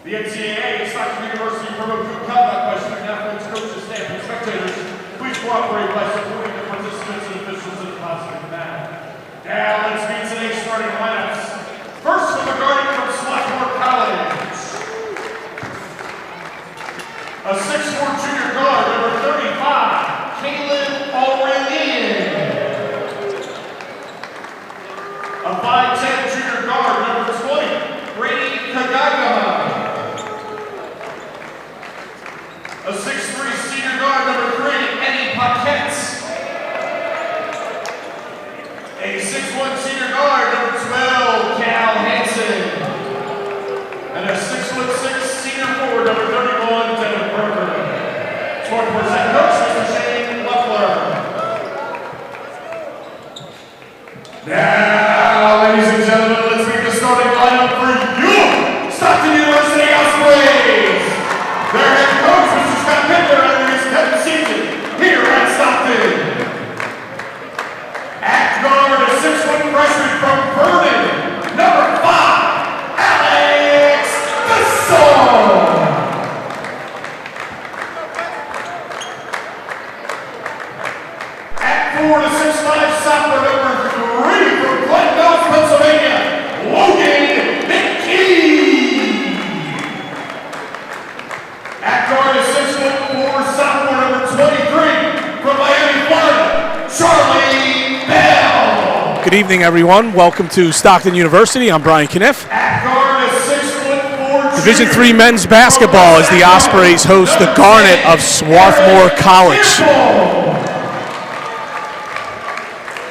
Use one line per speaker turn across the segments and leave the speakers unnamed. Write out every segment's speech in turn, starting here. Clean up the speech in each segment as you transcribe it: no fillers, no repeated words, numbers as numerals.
The NCAA, Stockton University Promo Group conduct by student athletes, coaches, staff, and spectators. Please cooperate by supporting the participants and officials in a positive manner. Now let's meet today's starting lineups. First from the guarding from Swarthmore College. A 6'4" junior guard, number 35, Caleb Aurelian. A 5'10" junior guard, number 20, Brady Kagagama. A 6'3" senior guard, number 3, Eddie Paquette. A 6'1" senior guard, number 12, Cal Hansen. And a 6'6" senior forward, number 31, Devin Berger. Swarthmore's head coach, Mr. Shane Leffler. Now, ladies and gentlemen, let's meet the starting lineup for you, Stockton University Ospreys. Their head coach, Mr. Scott Pittler, under his 10th season here at Stockton. At guard, a 6'1" freshman from Vernon, number 5, Alex Bissell. At 4 to 6'5", sophomore number 3 from Glen Mills, Pennsylvania, Logan McKee. At guard, a 6'4", sophomore number 23 from Miami, Florida, Charlie Bell.
Good evening, everyone. Welcome to Stockton University. I'm Brian Kniff.
At guard, a 6'4"
Division III men's basketball as the Ospreys host the Garnet of Swarthmore College.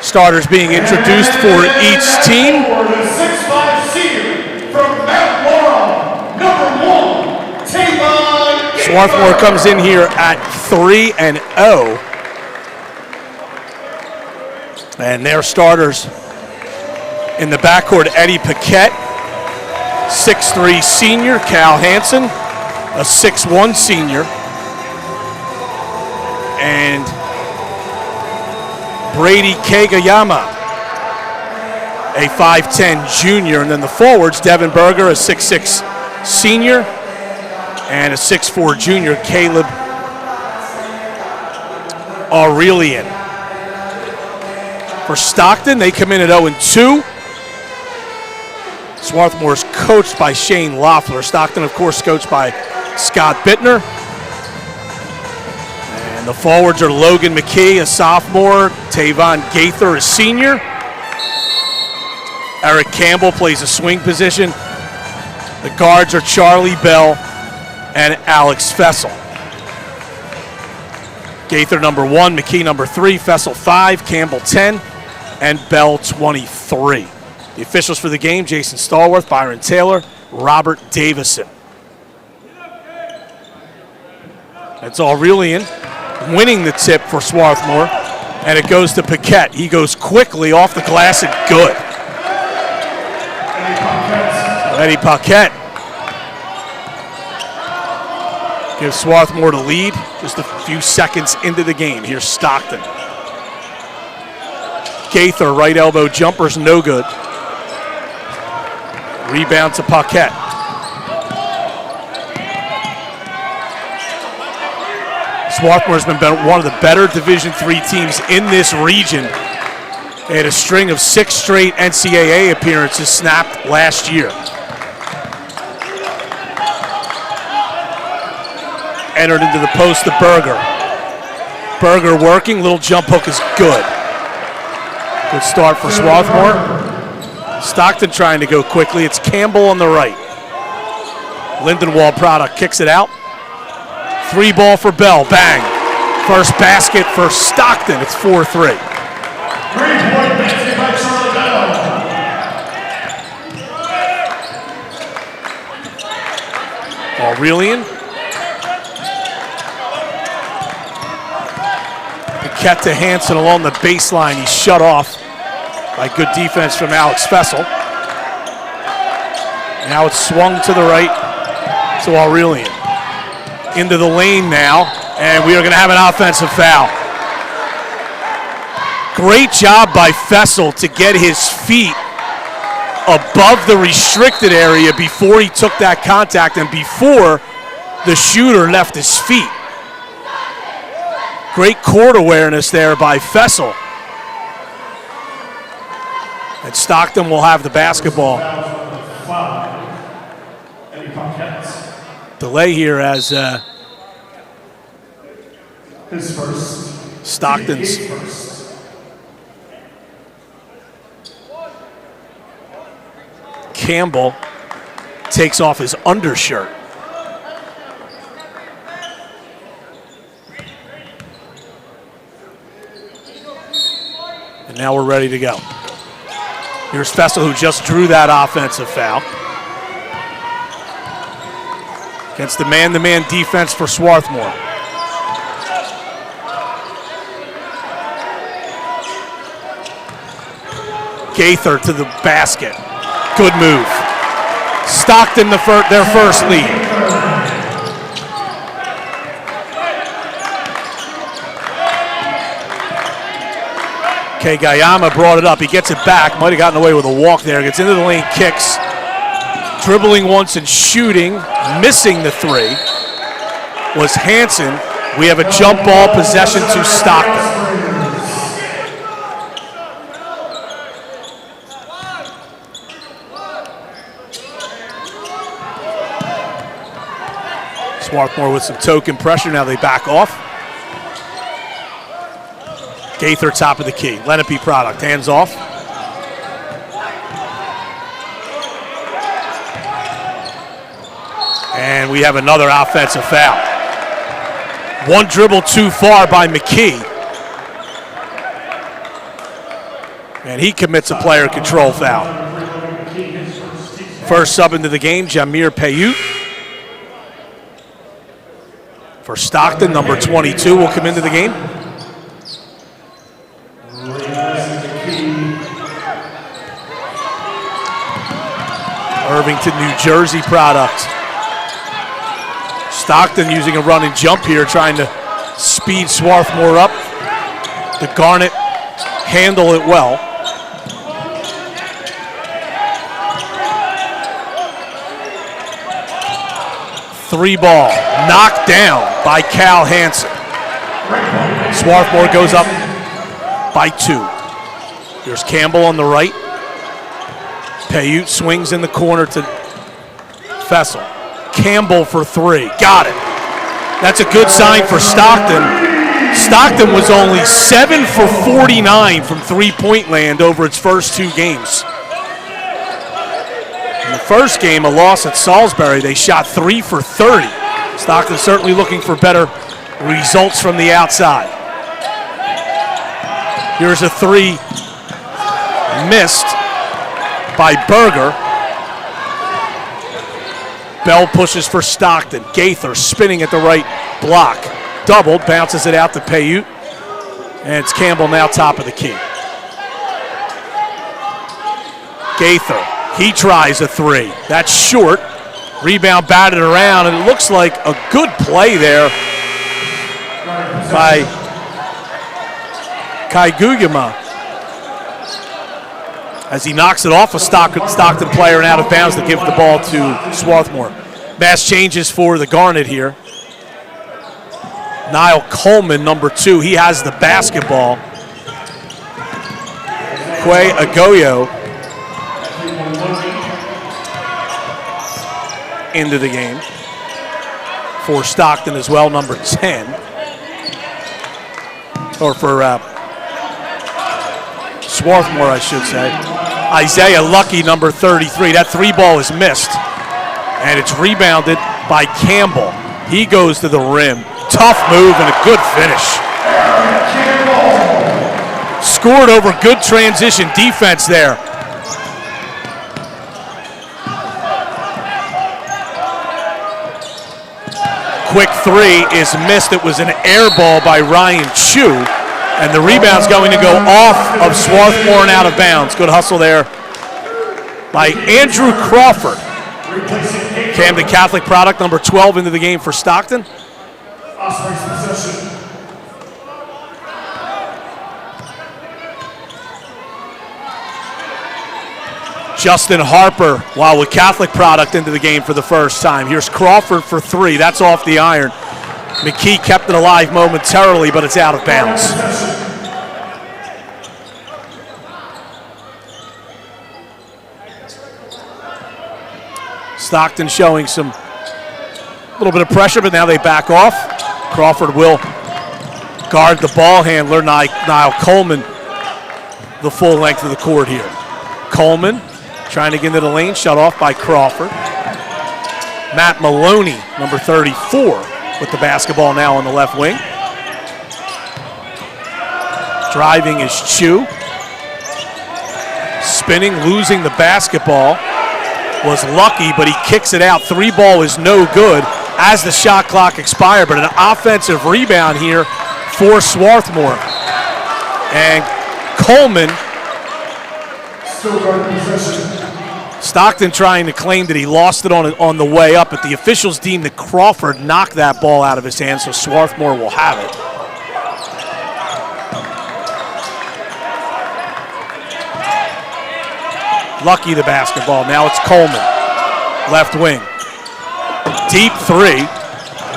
Starters being introduced for each team.
The 6'5" senior from Mount Laurel, number 1, Tavon.
Swarthmore comes in here at 3-0. And their starters in the backcourt, Eddie Paquette, 6'3" senior, Cal Hansen, a 6'1" senior, and Brady Kagayama, a 5'10" junior. And then the forwards, Devin Berger, a 6'6" senior, and a 6'4" junior, Caleb Aurelian. For Stockton, they come in at 0-2. Swarthmore is coached by Shane Loeffler. Stockton, of course, coached by Scott Bittner. And the forwards are Logan McKee, a sophomore. Tavon Gaither, a senior. Eric Campbell plays a swing position. The guards are Charlie Bell and Alex Fessel. Gaither number 1, McKee number 3, Fessel 5, Campbell 10, and Bell 23. The officials for the game, Jason Stallworth, Byron Taylor, Robert Davison. That's Aurelian winning the tip for Swarthmore, and it goes to Paquette. He goes quickly off the glass and good. Eddie Paquette gives Swarthmore the lead just a few seconds into the game. Here's Stockton. Gaither, right elbow jumper's no good. Rebound to Paquette. Swarthmore's been one of the better Division III teams in this region. They had a string of 6 straight NCAA appearances snapped last year. Entered into the post to Berger. Berger working, little jump hook is good. Good start for Swarthmore. Stockton trying to go quickly. It's Campbell on the right. Lindenwald product kicks it out. 3 ball for Bell, bang. First basket for Stockton, it's 4-3.
3-point basket by Charlie Bell.
Aurelian. Paquette to Hansen along the baseline. He's shut off by good defense from Alex Fessel. Now it's swung to the right to Aurelian. Into the lane now, and we are going to have an offensive foul. Great job by Fessel to get his feet above the restricted area before he took that contact and before the shooter left his feet. Great court awareness there by Fessel. And Stockton will have the basketball. Delay here as
his first.
Stockton's Campbell takes off his undershirt. And now we're ready to go. Here's Fessel, who just drew that offensive foul. Against the man-to-man defense for Swarthmore. Gaither to the basket. Good move. Stockton their first lead. Okay, Gayama brought it up. He gets it back. Might have gotten away with a walk there. Gets into the lane, kicks. Dribbling once and shooting. Missing the three was Hansen. We have a jump ball possession to Stockton. Swarthmore with some token pressure. Now they back off. Gaither top of the key. Lenape product. Hands off. And we have another offensive foul. One dribble too far by McKee. And he commits a player control foul. First sub into the game, Jamir Payut. For Stockton, number 22 will come into the game. Irvington, New Jersey product. Stockton using a run and jump here, trying to speed Swarthmore up. The Garnet handle it well. Three ball, knocked down by Cal Hansen. Swarthmore goes up by 2. Here's Campbell on the right. Payut swings in the corner to Fessel. Campbell for 3, got it. That's a good sign for Stockton. Stockton was only 7 for 49 from three-point land over its first 2 games. In the first game, a loss at Salisbury, they shot 3 for 30. Stockton certainly looking for better results from the outside. Here's a 3 missed by Berger. Bell pushes for Stockton. Gaither spinning at the right block. Doubled, bounces it out to Payut. And it's Campbell now top of the key. Gaither, he tries a 3. That's short. Rebound batted around, and it looks like a good play there by Kaiguyama as he knocks it off a Stockton player and out of bounds to give the ball to Swarthmore. Mass changes for the Garnet here. Niall Coleman, number 2, he has the basketball. Quay Agoyo into the game for Stockton as well, number 10. Or for Swarthmore, I should say. Isaiah Lucky, number 33. That 3 ball is missed. And it's rebounded by Campbell. He goes to the rim. Tough move and a good finish. Scored over good transition defense there. Quick 3 is missed. It was an air ball by Ryan Chu. And the rebound's going to go off of Swarthmore and out of bounds. Good hustle there by Andrew Crawford. Camden Catholic product, number 12 into the game for Stockton. Justin Harper, wow, with Catholic product into the game for the first time. Here's Crawford for 3. That's off the iron. McKee kept it alive momentarily, but it's out of bounds. Stockton showing some little bit of pressure, but now they back off. Crawford will guard the ball handler, Niall Coleman, the full length of the court here. Coleman trying to get into the lane, shut off by Crawford. Matt Maloney, number 34, with the basketball now on the left wing. Driving is Chu. Spinning, losing the basketball. Was lucky, but he kicks it out. 3-ball is no good as the shot clock expired, but an offensive rebound here for Swarthmore. And Coleman, Stockton trying to claim that he lost it on the way up, but the officials deemed that Crawford knocked that ball out of his hand, so Swarthmore will have it. Lucky the basketball. Now it's Coleman, left wing. Deep 3,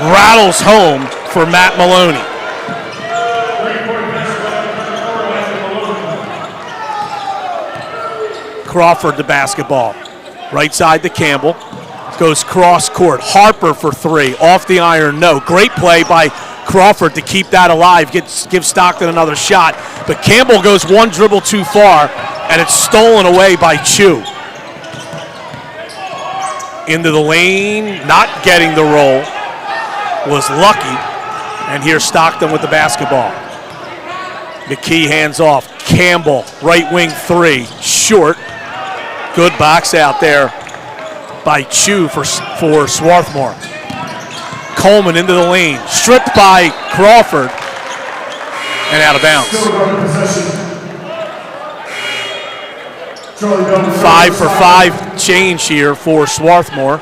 rattles home for Matt Maloney. Crawford the basketball. Right side to Campbell. Goes cross court. Harper for 3. Off the iron, no. Great play by Crawford to keep that alive. Give Stockton another shot. But Campbell goes one dribble too far, and it's stolen away by Chu. Into the lane, not getting the roll. Was lucky. And here's Stockton with the basketball. McKee hands off. Campbell, right wing 3. Short. Good box out there by Chu for Swarthmore. Coleman into the lane. Stripped by Crawford. And out of bounds. 5 for 5 change here for Swarthmore.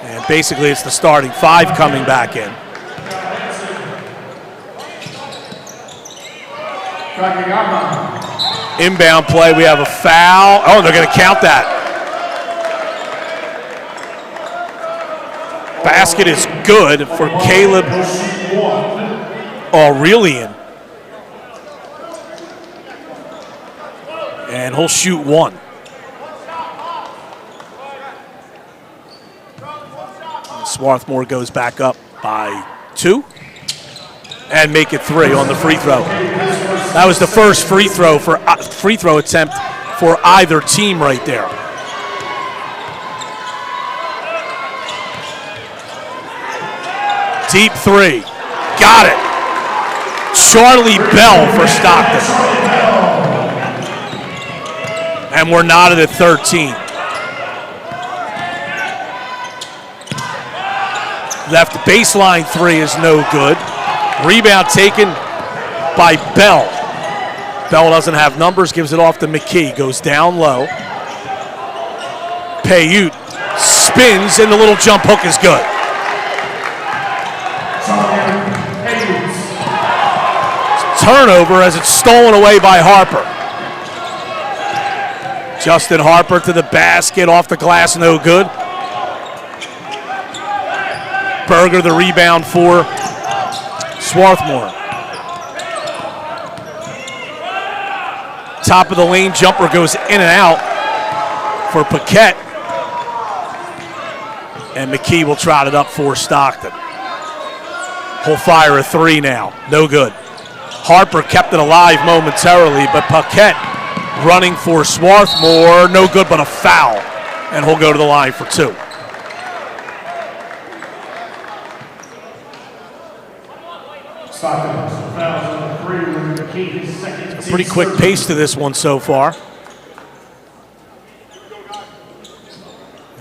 And basically it's the starting 5 coming back in. Inbound play, we have a foul. Oh, they're going to count that. Basket is good for Caleb Aurelian. And he'll shoot 1. Swarthmore goes back up by 2. And make it 3 on the free throw. That was the first free throw attempt for either team right there. Deep 3, got it. Charlie Bell for Stockton. And we're knotted at 13. Left baseline 3 is no good. Rebound taken by Bell. Bell doesn't have numbers, gives it off to McKee. Goes down low. Payute spins, and the little jump hook is good. Turnover as it's stolen away by Harper. Justin Harper to the basket, off the glass, no good. Berger the rebound for Swarthmore. Top of the lane jumper goes in and out for Paquette. And McKee will trot it up for Stockton. He'll fire a 3 now. No good. Harper kept it alive momentarily, but Paquette running for Swarthmore. No good, but a foul. And he'll go to the line for 2. A pretty quick pace to this one so far.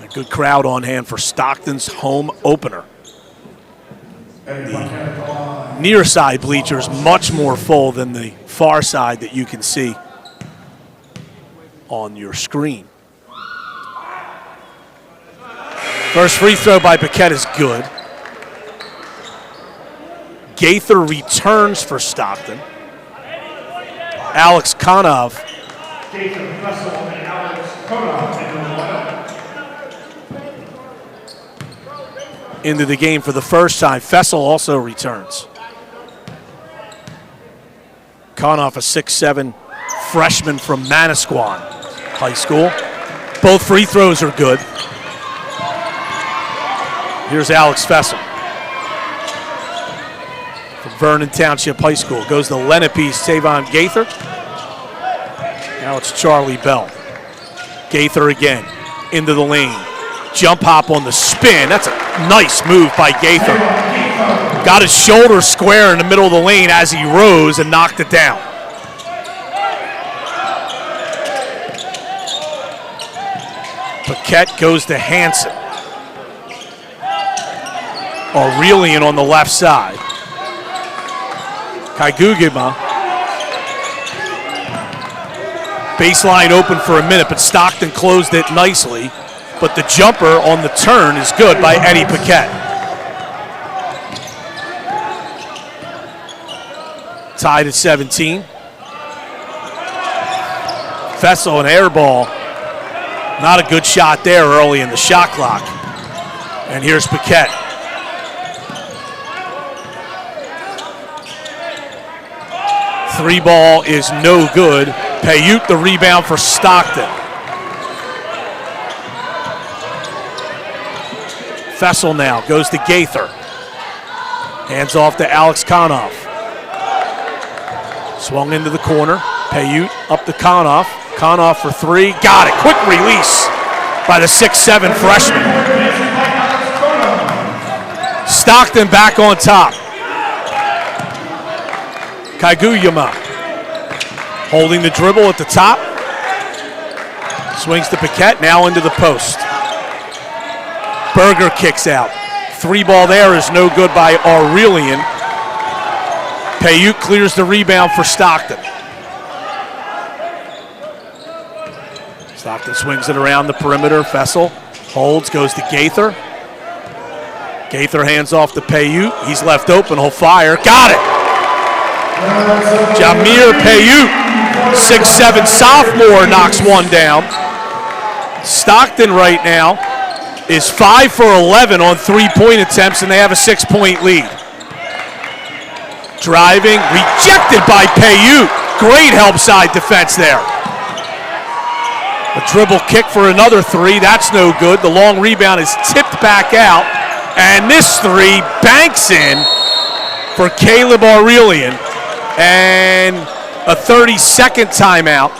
A good crowd on hand for Stockton's home opener. The near side bleachers much more full than the far side that you can see on your screen. First free throw by Paquette is good. Gaither returns for Stockton. Alex Konov
Jacob Russell and Alex Konoff
into the game for the first time. Fessel also returns. Konoff, a 6'7" freshman from Manasquan High School. Both free throws are good. Here's Alex Fessel from Vernon Township High School. Goes to Lenape's Tavon Gaither. Now it's Charlie Bell. Gaither again, into the lane. Jump hop on the spin. That's a nice move by Gaither. Got his shoulder square in the middle of the lane as he rose and knocked it down. Paquette goes to Hansen. Aurelian on the left side. Kaigugima. Baseline open for a minute, but Stockton closed it nicely. But the jumper on the turn is good by Eddie Paquette. Tied at 17. Fessel, an air ball. Not a good shot there early in the shot clock. And here's Paquette. Three ball is no good. Payute the rebound for Stockton. Fessel now goes to Gaither. Hands off to Alex Konoff. Swung into the corner. Payute up to Konoff. Konoff for three. Got it. Quick release by the 6'7" freshman. Stockton back on top. Kaiguyama holding the dribble at the top. Swings to Paquette, now into the post. Berger kicks out. Three ball there is no good by Aurelian. Payute clears the rebound for Stockton. Stockton swings it around the perimeter. Fessel holds, goes to Gaither. Gaither hands off to Payute. He's left open, he'll fire. Got it! Jamir Payute, 6'7" sophomore, knocks one down. Stockton right now is 5 for 11 on three-point attempts, and they have a 6-point lead. Driving, rejected by Payute. Great help side defense there. A dribble kick for another three, that's no good. The long rebound is tipped back out, and this three banks in for Caleb Aurelian. And a 30-second timeout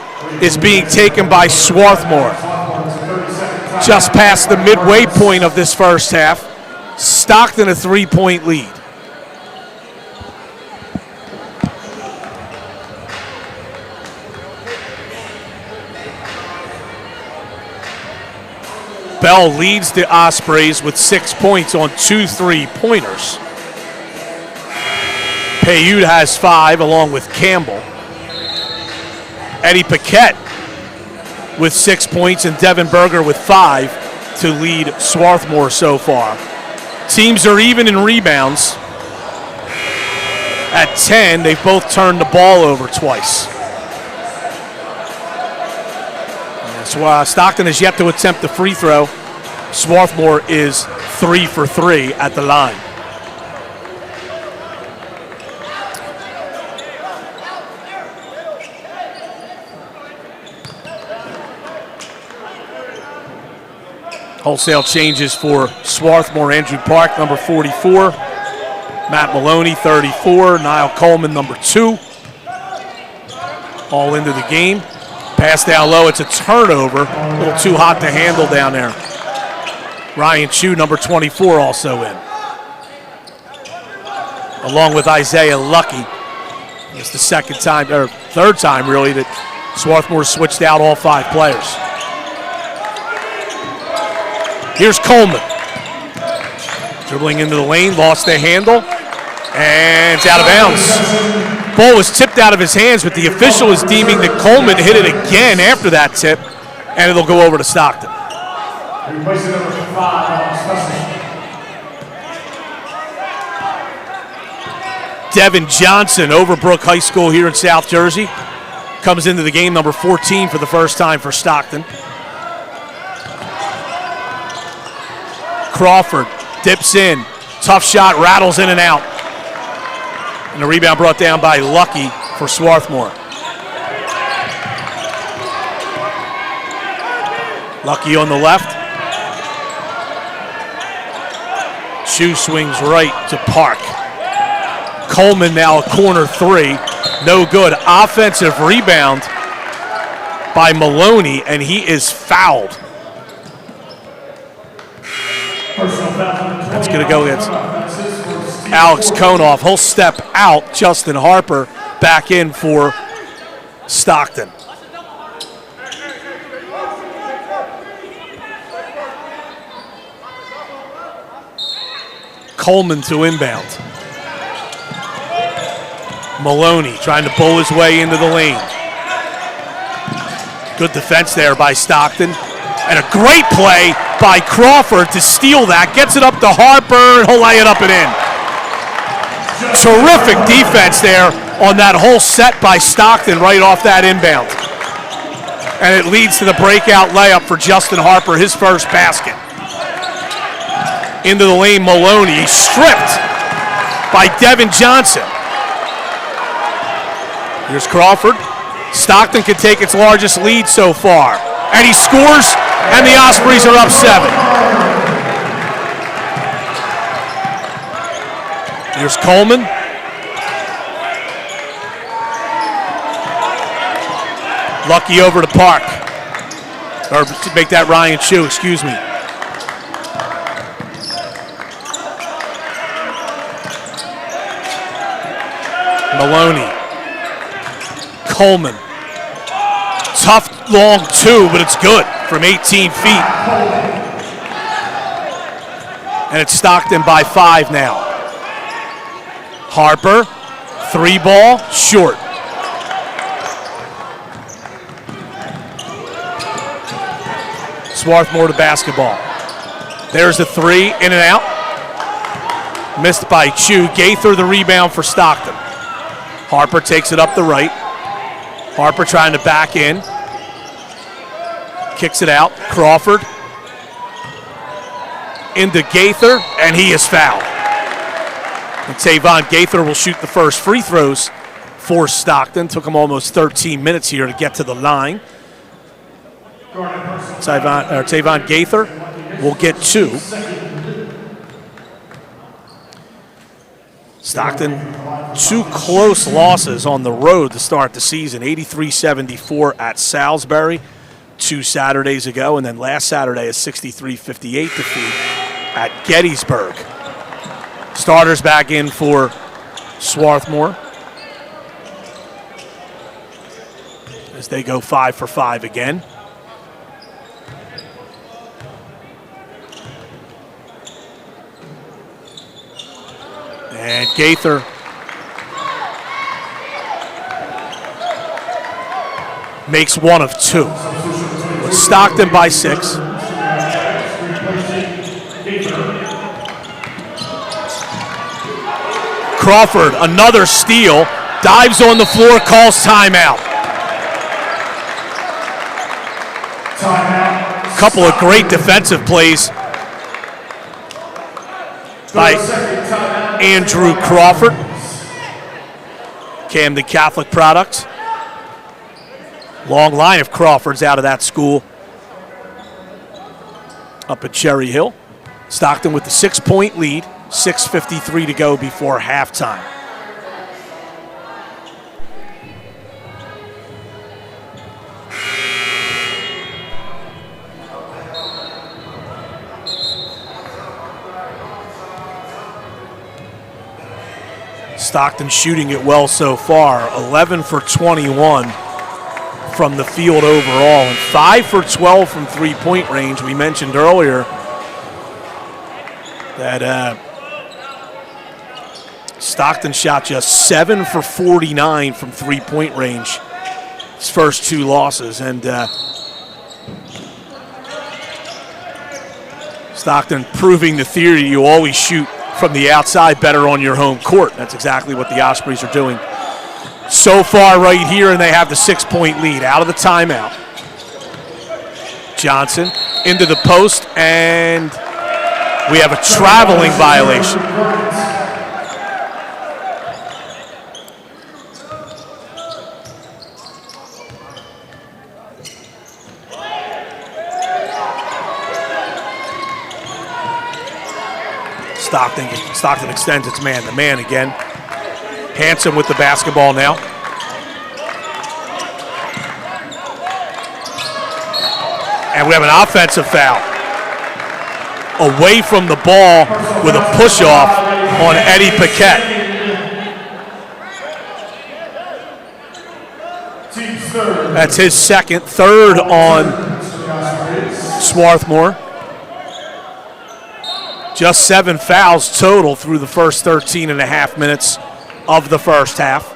is being taken by Swarthmore. Just past the midway point of this first half. Stockton a 3-point lead. Bell leads the Ospreys with 6 points on 2 3-pointers. Payute has 5 along with Campbell. Eddie Paquette with 6 points and Devin Berger with 5 to lead Swarthmore so far. Teams are even in rebounds. At 10, they've both turned the ball over twice. So Stockton has yet to attempt the free throw. Swarthmore is 3 for 3 at the line. Wholesale changes for Swarthmore. Andrew Park, number 44. Matt Maloney, 34. Niall Coleman, number 2. All into the game. Pass down low, it's a turnover. A little too hot to handle down there. Ryan Chu, number 24, also in. Along with Isaiah Lucky. It's the second time, or third time really, that Swarthmore switched out all 5 players. Here's Coleman. Dribbling into the lane, lost the handle, and it's out of bounds. Ball was tipped out of his hands, but the official is deeming that Coleman hit it again after that tip, and it'll go over to Stockton.
Replacing number 5,
Devin Johnson, Overbrook High School here in South Jersey. Comes into the game, number 14 for the first time for Stockton. Crawford dips in. Tough shot, rattles in and out. And the rebound brought down by Lucky for Swarthmore. Lucky on the left. Chu swings right to Park. Coleman now a corner three. No good. Offensive rebound by Maloney, and he is fouled. That's going to go against Alex Konoff. He'll step out. Justin Harper back in for Stockton. Coleman to inbound. Maloney trying to bowl his way into the lane. Good defense there by Stockton. And a great play by Crawford to steal that. Gets it up to Harper, and he'll lay it up and in. Terrific defense there on that whole set by Stockton right off that inbound. And it leads to the breakout layup for Justin Harper, his first basket. Into the lane, Maloney. He's stripped by Devin Johnson. Here's Crawford. Stockton can take its largest lead so far. And he scores, and the Ospreys are up 7. Here's Coleman. Lucky over to Park. Or to make that Ryan Chu, excuse me. Maloney. Coleman. Tough long two, but it's good from 18 feet. And it's Stockton by 5 now. Harper, 3 ball, short. Swarthmore to basketball. There's the 3, in and out. Missed by Chu. Gaither the rebound for Stockton. Harper takes it up the right. Harper trying to back in. Kicks it out. Crawford. Into Gaither, and he is fouled. And Tavon Gaither will shoot the first free throws for Stockton. Took him almost 13 minutes here to get to the line. Tavon Gaither will get 2. Stockton, 2 close losses on the road to start the season. 83-74 at Salisbury 2 Saturdays ago, and then last Saturday a 63-58 defeat at Gettysburg. Starters back in for Swarthmore as they go 5 for 5 again. And Gaither makes 1 of 2. Stockton by 6. Crawford, another steal, dives on the floor, calls timeout. Couple of great defensive plays by Andrew Crawford. Camden Catholic product. Long line of Crawfords out of that school up at Cherry Hill. Stockton with the 6-point lead. 6:53 to go before halftime. Stockton shooting it well so far. 11 for 21 from the field overall, and 5 for 12 from three-point range. We mentioned earlier that Stockton shot just 7 for 49 from three-point range his first 2 losses, and Stockton proving the theory you always shoot from the outside better on your home court. That's exactly what the Ospreys are doing so far right here, and they have the 6-point lead out of the timeout. Johnson into the post, and we have a traveling violation. Stockton extends its man-to-man again. Hanson with the basketball now. And we have an offensive foul. Away from the ball with a push-off on Eddie Paquette. That's his second, third on Swarthmore. Just 7 fouls total through the first 13 and a half minutes of the first half.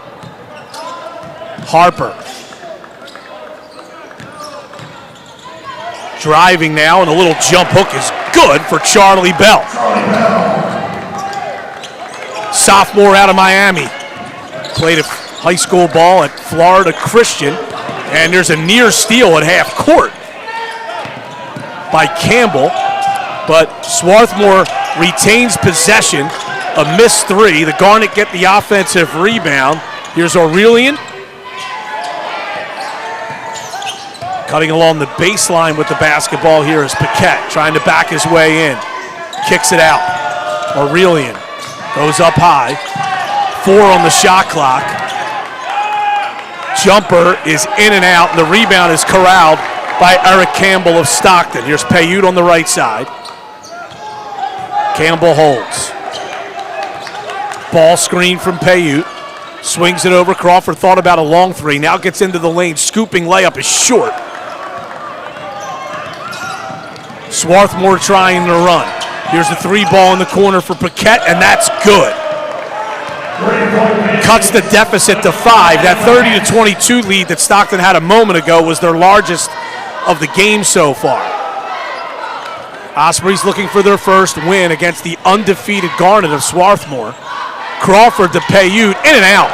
Harper driving now, and a little jump hook is good for Charlie Bell. Sophomore out of Miami. Played a high school ball at Florida Christian, and there's a near steal at half court by Campbell, but Swarthmore retains possession. A missed three. The Garnet get the offensive rebound. Here's Aurelian. Cutting along the baseline with the basketball here is Paquette, trying to back his way in. Kicks it out. Aurelian goes up high. 4 on the shot clock. Jumper is in and out, and the rebound is corralled by Eric Campbell of Stockton. Here's Paiute on the right side. Campbell holds. Ball screen from Paiute. Swings it over. Crawford thought about a long three. Now gets into the lane. Scooping layup is short. Swarthmore trying to run. Here's the 3 ball in the corner for Paquette, and that's good. Cuts the deficit to 5. That 30-22 lead that Stockton had a moment ago was their largest of the game so far. Ospreys looking for their first win against the undefeated Garnet of Swarthmore. Crawford to Paiute, in and out.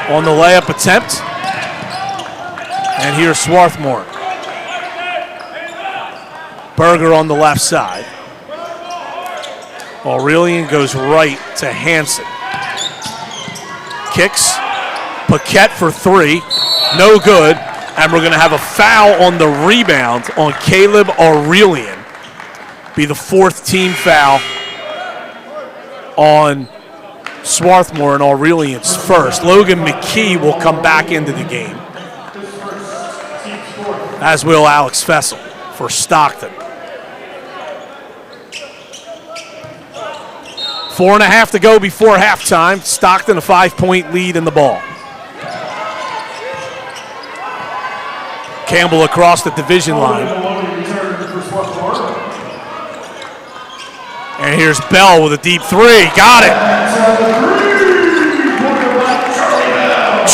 On the layup attempt. And here's Swarthmore. Berger on the left side. Aurelian goes right to Hanson. Kicks. Paquette for 3. No good. And we're going to have a foul on the rebound on Caleb Aurelian. Be the 4th team foul on Swarthmore, and Aurelian's first. Logan McKee will come back into the game, as will Alex Fessel for Stockton. 4.5 to go before halftime. Stockton a 5-point lead in the ball. Campbell across the division line. And here's Bell with a deep 3. Got it.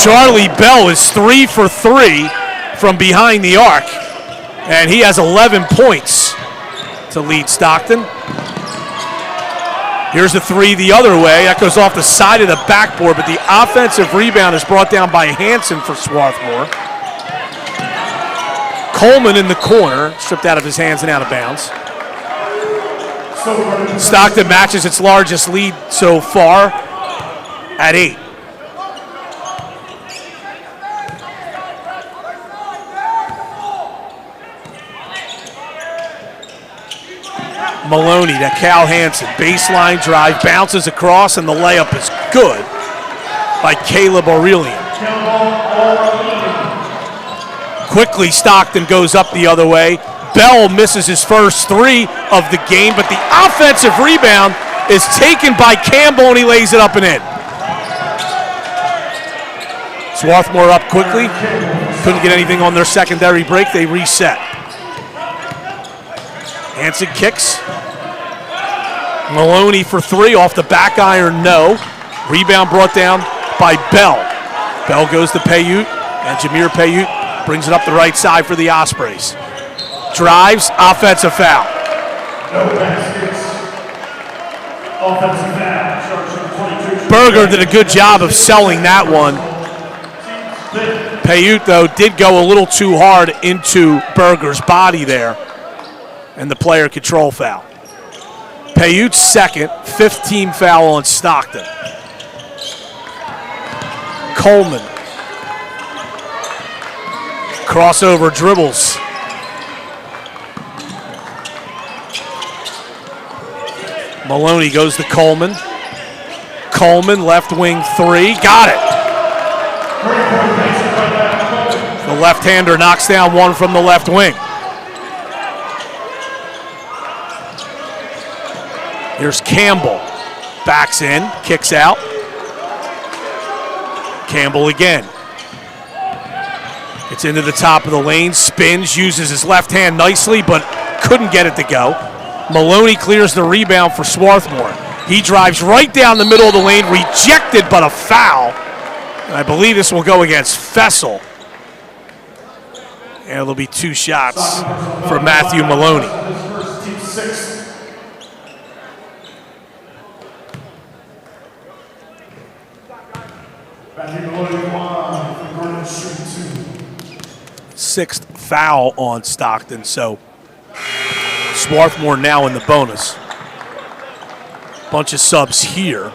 Charlie Bell is 3 for 3 from behind the arc. And he has 11 points to lead Stockton. Here's the 3 the other way. That goes off the side of the backboard, but the offensive rebound is brought down by Hanson for Swarthmore. Coleman in the corner, stripped out of his hands and out of bounds. Stockton matches its largest lead so far at 8. Maloney to Cal Hanson. Baseline drive, bounces across, and the layup is good by Caleb Aurelian. Quickly, Stockton goes up the other way. Bell misses his first 3 of the game, but the offensive rebound is taken by Campbell, and he lays it up and in. Swarthmore up quickly. Couldn't get anything on their secondary break. They reset. Hanson kicks. Maloney for 3 off the back iron, no. Rebound brought down by Bell. Bell goes to Paiute, and Jameer Paiute brings it up the right side for the Ospreys. Drives, offensive foul.
No baskets. Offensive foul. Charge number 22,
Berger did a good job of selling that one. Paiute, though, did go a little too hard into Berger's body there, and the player control foul. Paiute's second, 15 foul on Stockton. Coleman. Crossover dribbles. Maloney goes to Coleman. Coleman, left wing three. Got it. The left-hander knocks down one from the left wing. Here's Campbell. Backs in, kicks out. Campbell again. Gets into the top of the lane, spins, uses his left hand nicely, but couldn't get it to go. Maloney clears the rebound for Swarthmore. He drives right down the middle of the lane, rejected but a foul. And I believe this will go against Fessel. And it'll be 2 shots for Matthew Maloney. Sixth foul on Stockton, so Swarthmore now in the bonus. Bunch of subs here.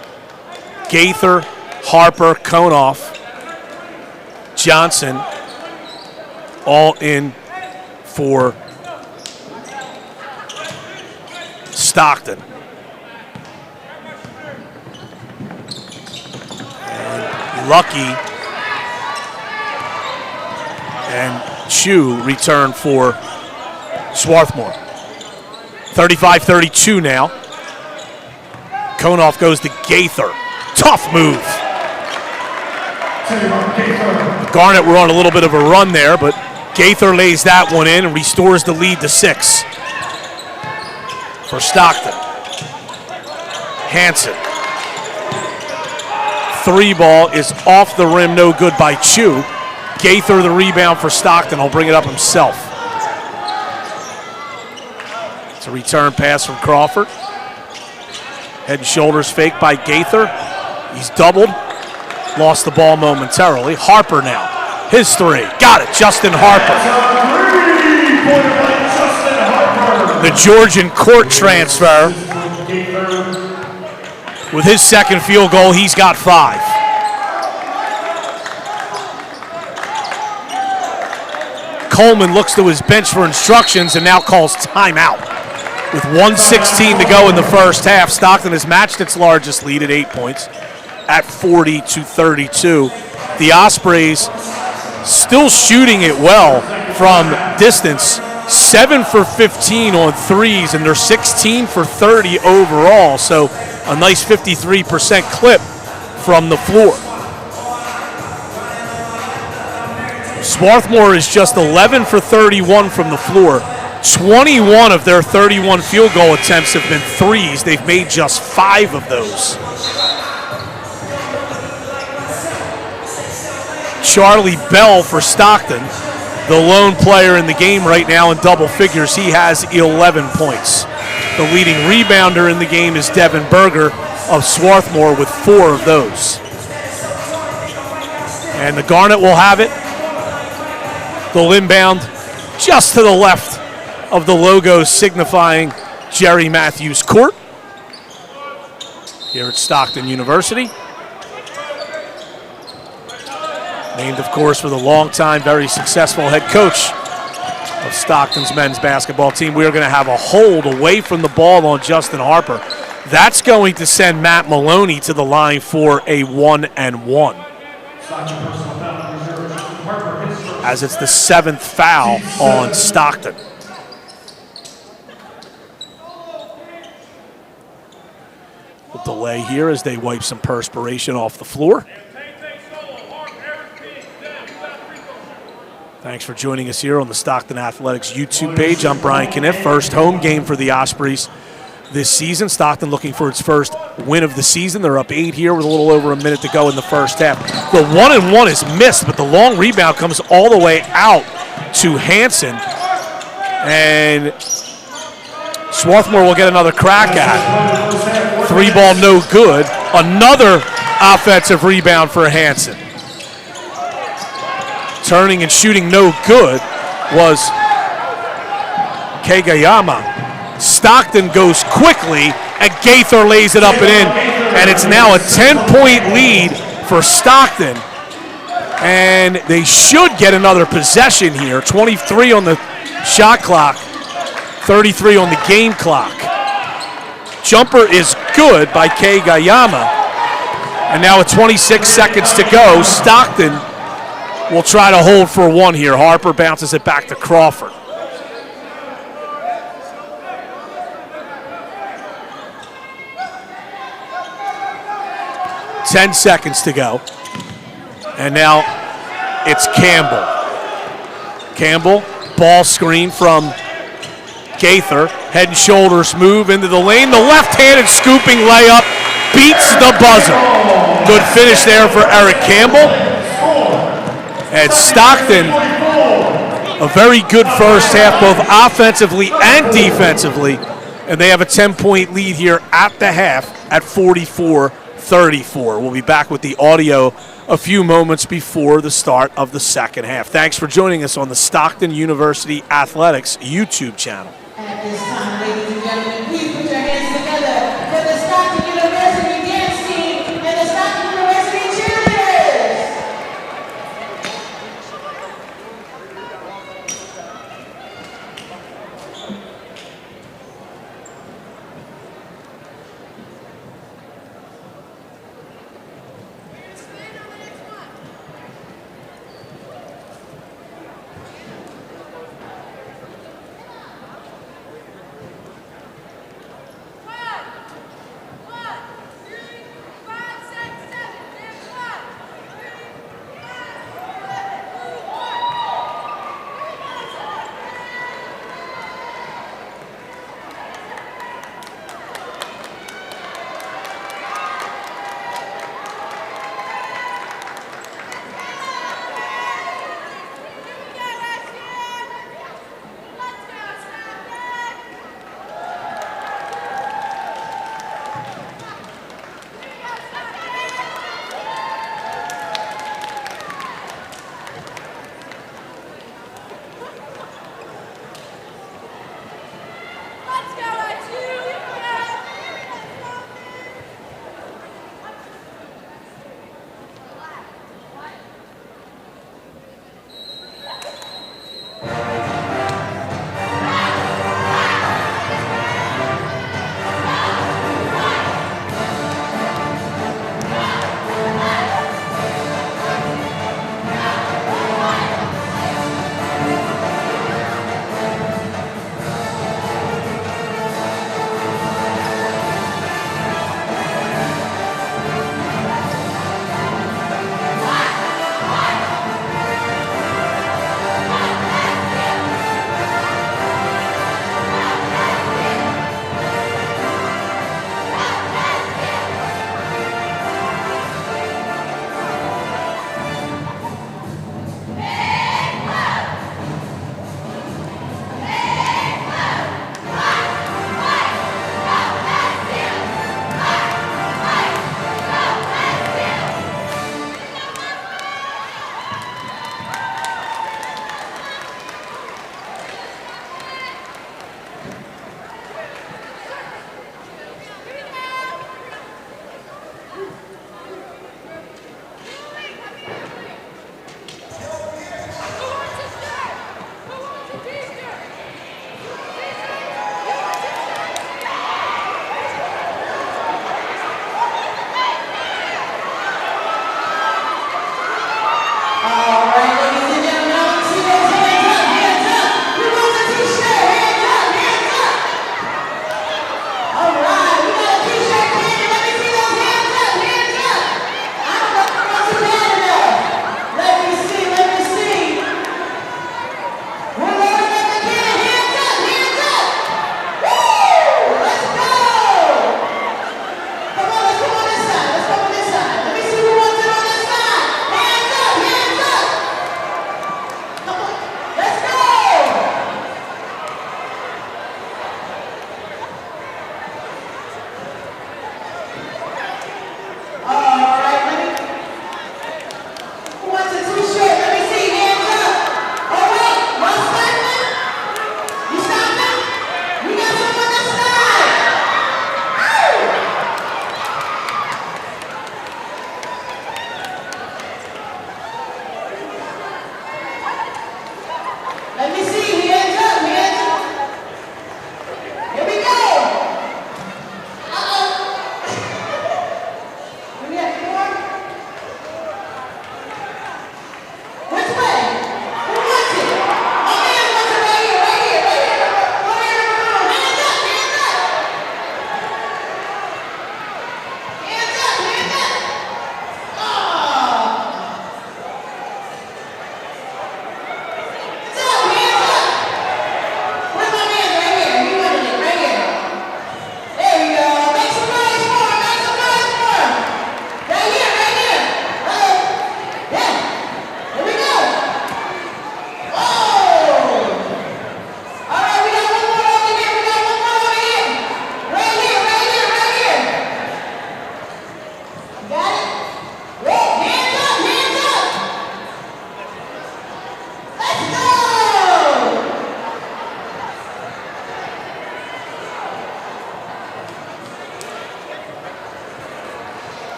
Gaither, Harper, Konoff, Johnson, all in for Stockton. And Lucky and Chu return for Swarthmore. 35-32 now. Konoff goes to Gaither. Tough move. Garnet were on a little bit of a run there, but Gaither lays that one in and restores the lead to 6 for Stockton. Hansen. 3 ball is off the rim, no good by Chu. Gaither the rebound for Stockton. He'll bring it up himself. It's a return pass from Crawford. Head and shoulders fake by Gaither. He's doubled. Lost the ball momentarily. Harper now. His 3. Got it. Justin Harper. The Georgian court transfer. With his second field goal, he's got 5. Coleman looks to his bench for instructions and now calls timeout. With 1:16 to go in the first half, Stockton has matched its largest lead at 8 points at 40-32. The Ospreys still shooting it well from distance. 7 for 15 on threes, and they're 16 for 30 overall. So a nice 53% clip from the floor. Swarthmore is just 11 for 31 from the floor. 21 of their 31 field goal attempts have been threes. They've made just 5 of those. Charlie Bell for Stockton, the lone player in the game right now in double figures. He has 11 points. The leading rebounder in the game is Devin Berger of Swarthmore with 4 of those. And the Garnet will have it. They'll inbound just to the left of the logo signifying Jerry Matthews Court here at Stockton University. Named, of course, for the longtime, very successful head coach of Stockton's men's basketball team. We are going to have a hold away from the ball on Justin Harper. That's going to send Matt Maloney to the line for a 1-and-1. As it's the 7th foul on Stockton. A delay here as they wipe some perspiration off the floor. Thanks for joining us here on the Stockton Athletics YouTube page. I'm Brian Kniff. First home game for the Ospreys this season. Stockton looking for its first win of the season. They're up 8 here with a little over a minute to go in the first half. The 1-and-1 is missed, but the long rebound comes all the way out to Hansen. And Swarthmore will get another crack at it. 3 ball no good. Another Offensive rebound for Hansen. Turning and shooting no good was Kagayama. Stockton goes quickly, and Gaither lays it up and in, and it's now a 10-point lead for Stockton. And they should get another possession here. 23 on the shot clock, 33 on the game clock. Jumper is good by Kagayama. And now with 26 seconds to go, Stockton will try to hold for one here. Harper bounces it back to Crawford. Ten seconds to go. And now it's Campbell. Campbell, ball screen from Gaither. Head and shoulders move into the lane. The left-handed scooping layup beats the buzzer. Good finish there for Eric Campbell. And Stockton, a very good first half, both offensively and defensively. And they have a 10-point lead here at the half at 44-34. We'll be back with the audio a few moments before the start of the second half. Thanks for joining us on the Stockton University Athletics YouTube channel.
At this time, ladies and gentlemen, please put your hands together for the Stockton University dance team and the Stockton University cheerleaders.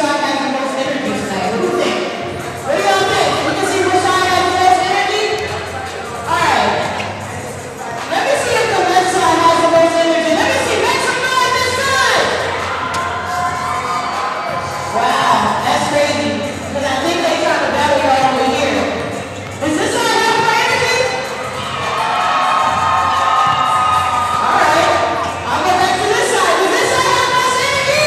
side has the most energy tonight? What do you think? What do y'all think? We can see which side has the most energy? Alright. Let me see if the left side has the most energy. Let me see. Make some noise this side. Wow, that's crazy. Because I think they trying to battle y'all over here. Is this side have more energy? Alright. I'll go back to this side. Does this side have less energy?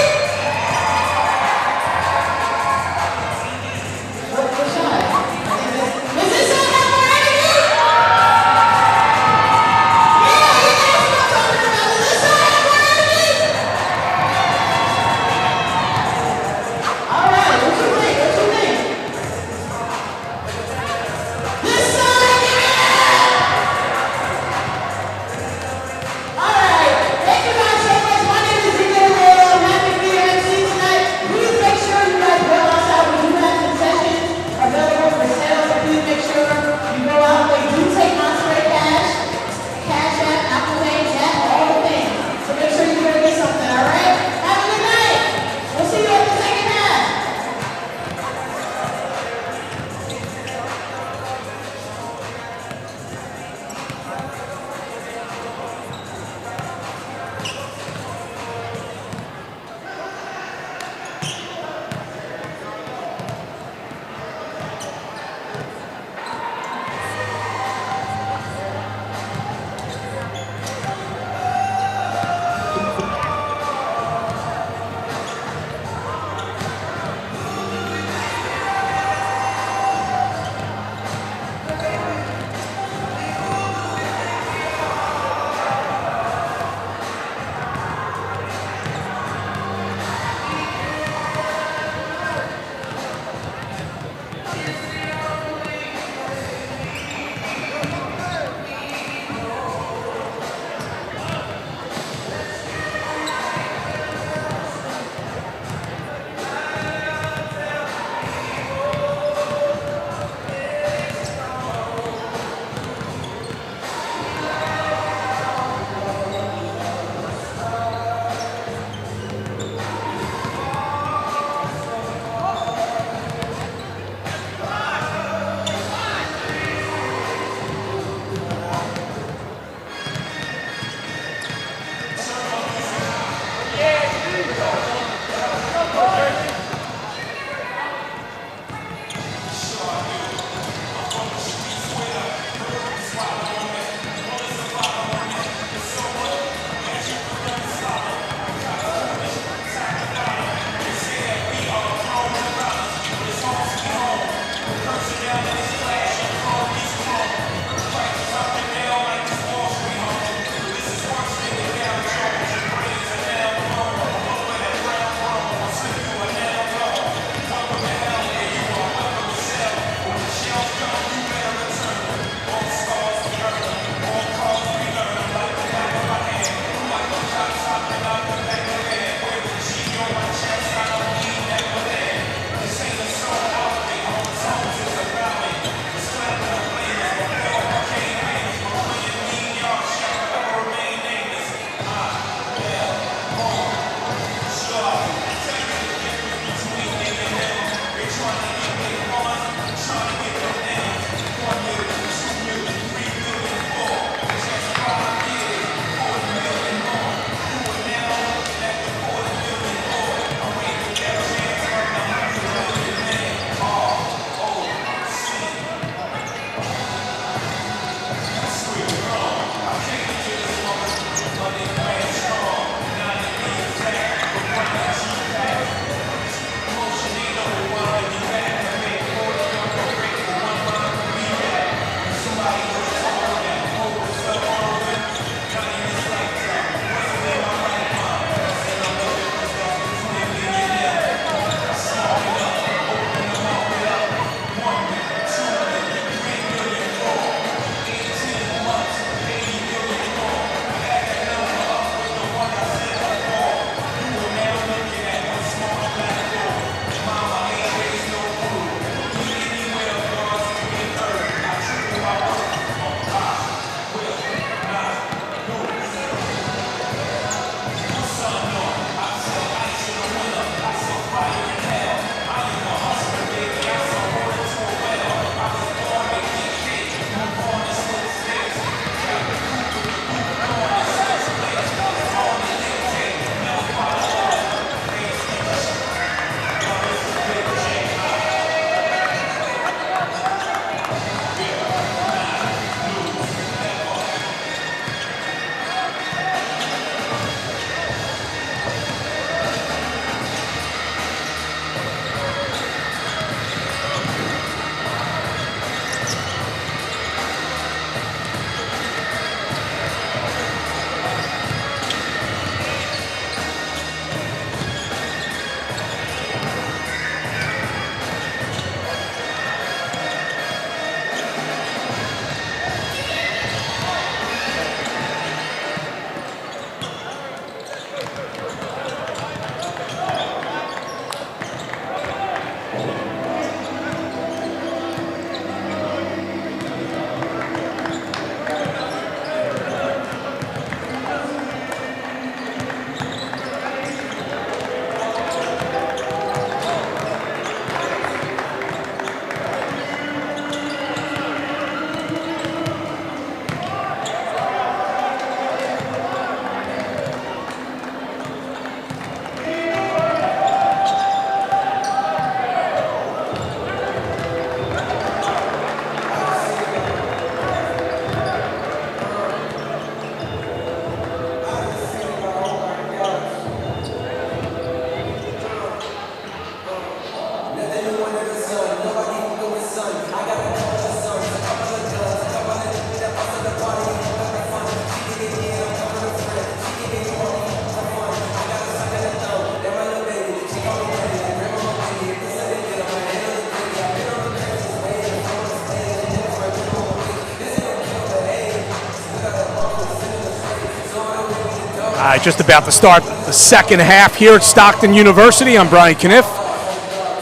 Just about to start the second half here at Stockton University. I'm Brian Kniff.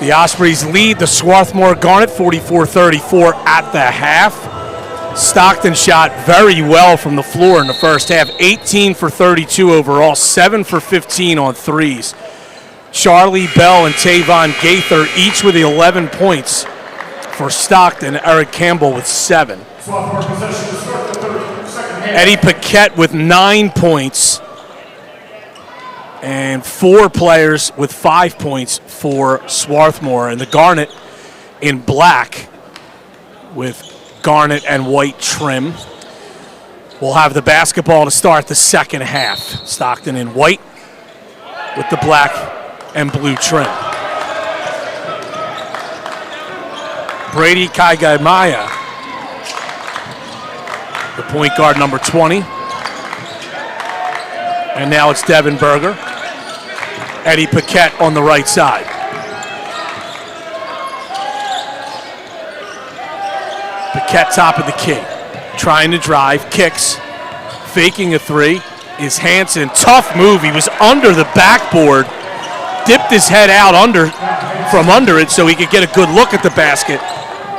The Ospreys lead the Swarthmore Garnet 44-34 at the half. Stockton shot very well from the floor in the first half, 18 for 32 overall, 7 for 15 on threes. Charlie Bell and Tavon Gaither each with 11 points for Stockton. Eric Campbell with 7. Eddie Paquette with 9 points. And 4 players with 5 points for Swarthmore. And the Garnet in black with garnet and white trim. We'll have the basketball to start the second half. Stockton in white with the black and blue trim. Brady Kaigaimaya, the point guard, number 20. And now it's Devin Berger. Eddie Paquette on the right side. Paquette top of the key. Trying to drive, kicks, faking a three. Is Hansen. Tough move. He was under the backboard. Dipped his head out from under it so he could get a good look at the basket.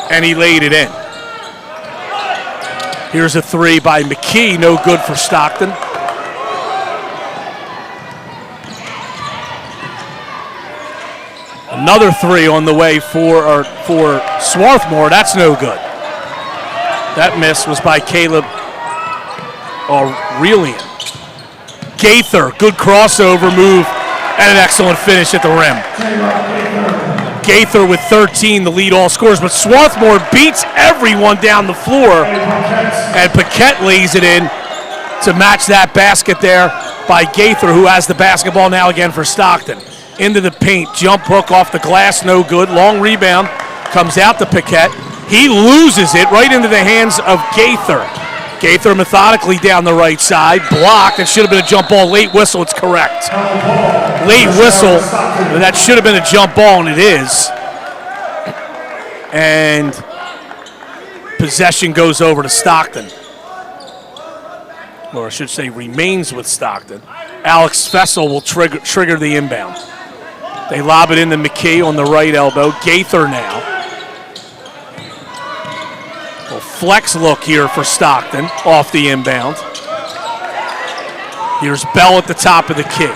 And he laid it in. Here's a three by McKee. No good for Stockton. Another three on the way for Swarthmore. That's no good. That miss was by Caleb Aurelian. Gaither, good crossover move and an excellent finish at the rim. Gaither with 13, the lead all scorers, but Swarthmore beats everyone down the floor, and Paquette lays it in to match that basket there by Gaither, who has the basketball now again for Stockton. Into the paint, jump hook off the glass, no good. Long rebound, comes out to Paquette. He loses it right into the hands of Gaither. Gaither methodically down the right side, blocked. It should have been a jump ball. Late whistle, it's correct. Late whistle, that should have been a jump ball, and it is. And possession goes over to Stockton. Or I should say remains with Stockton. Alex Fessel will trigger the inbound. They lob it into McKee on the right elbow. Gaither now. A flex look here for Stockton off the inbound. Here's Bell at the top of the key.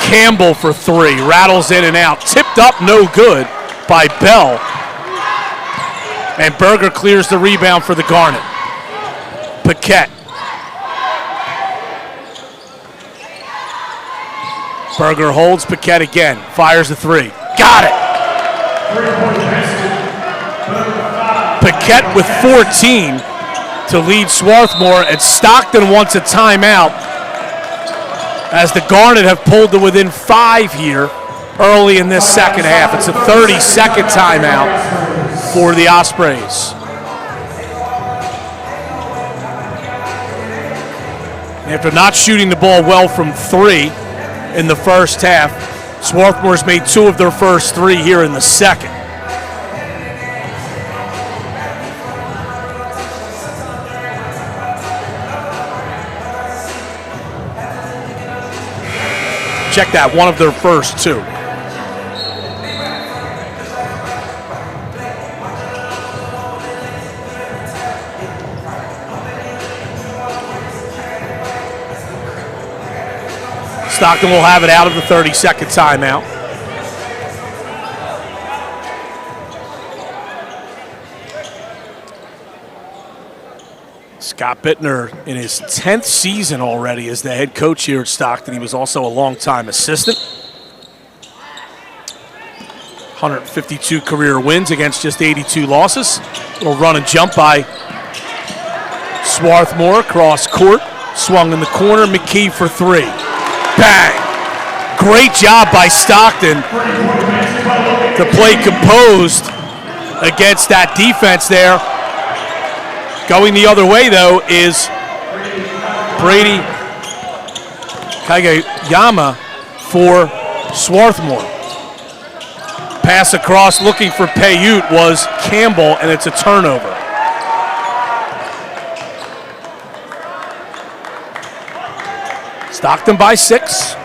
Campbell for three. Rattles in and out. Tipped up, no good by Bell. And Berger clears the rebound for the Garnet. Paquette. Berger holds, Paquette again, fires a three. Got it! Paquette with 14 to lead Swarthmore, and Stockton wants a timeout as the Garnet have pulled to within 5 here early in this second half. It's a 30-second timeout for the Ospreys. After not shooting the ball well from 3 in the first half, Swarthmore's made 2 of their first 3 here in the second. Check that, 1 of their first 2. Stockton will have it out of the 30-second timeout. Scott Bittner in his 10th season already as the head coach here at Stockton. He was also a longtime assistant. 152 career wins against just 82 losses. Little run and jump by Swarthmore, cross court, swung in the corner, McKee for 3. Bang! Great job by Stockton to play composed against that defense there. Going the other way, though, is Brady Kageyama for Swarthmore. Pass across looking for Paiute was Campbell, and it's a turnover. Stockton by 6.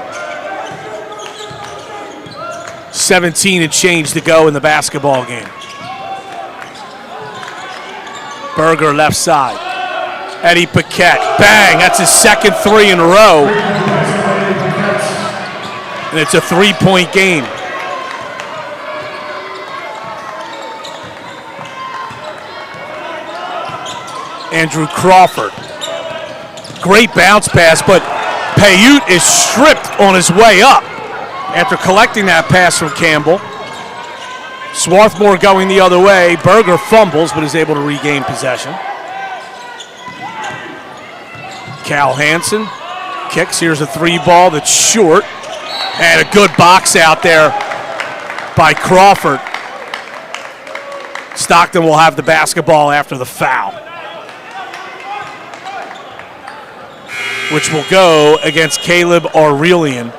17 and change to go in the basketball game. Berger left side. Eddie Paquette, bang, that's his second 3 in a row. And it's a 3-point game. Andrew Crawford. Great bounce pass, but Paiute is stripped on his way up after collecting that pass from Campbell. Swarthmore going the other way. Berger fumbles, but is able to regain possession. Cal Hansen kicks. Here's a 3-ball that's short. And a good box out there by Crawford. Stockton will have the basketball after the foul, which will go against Caleb Aurelian.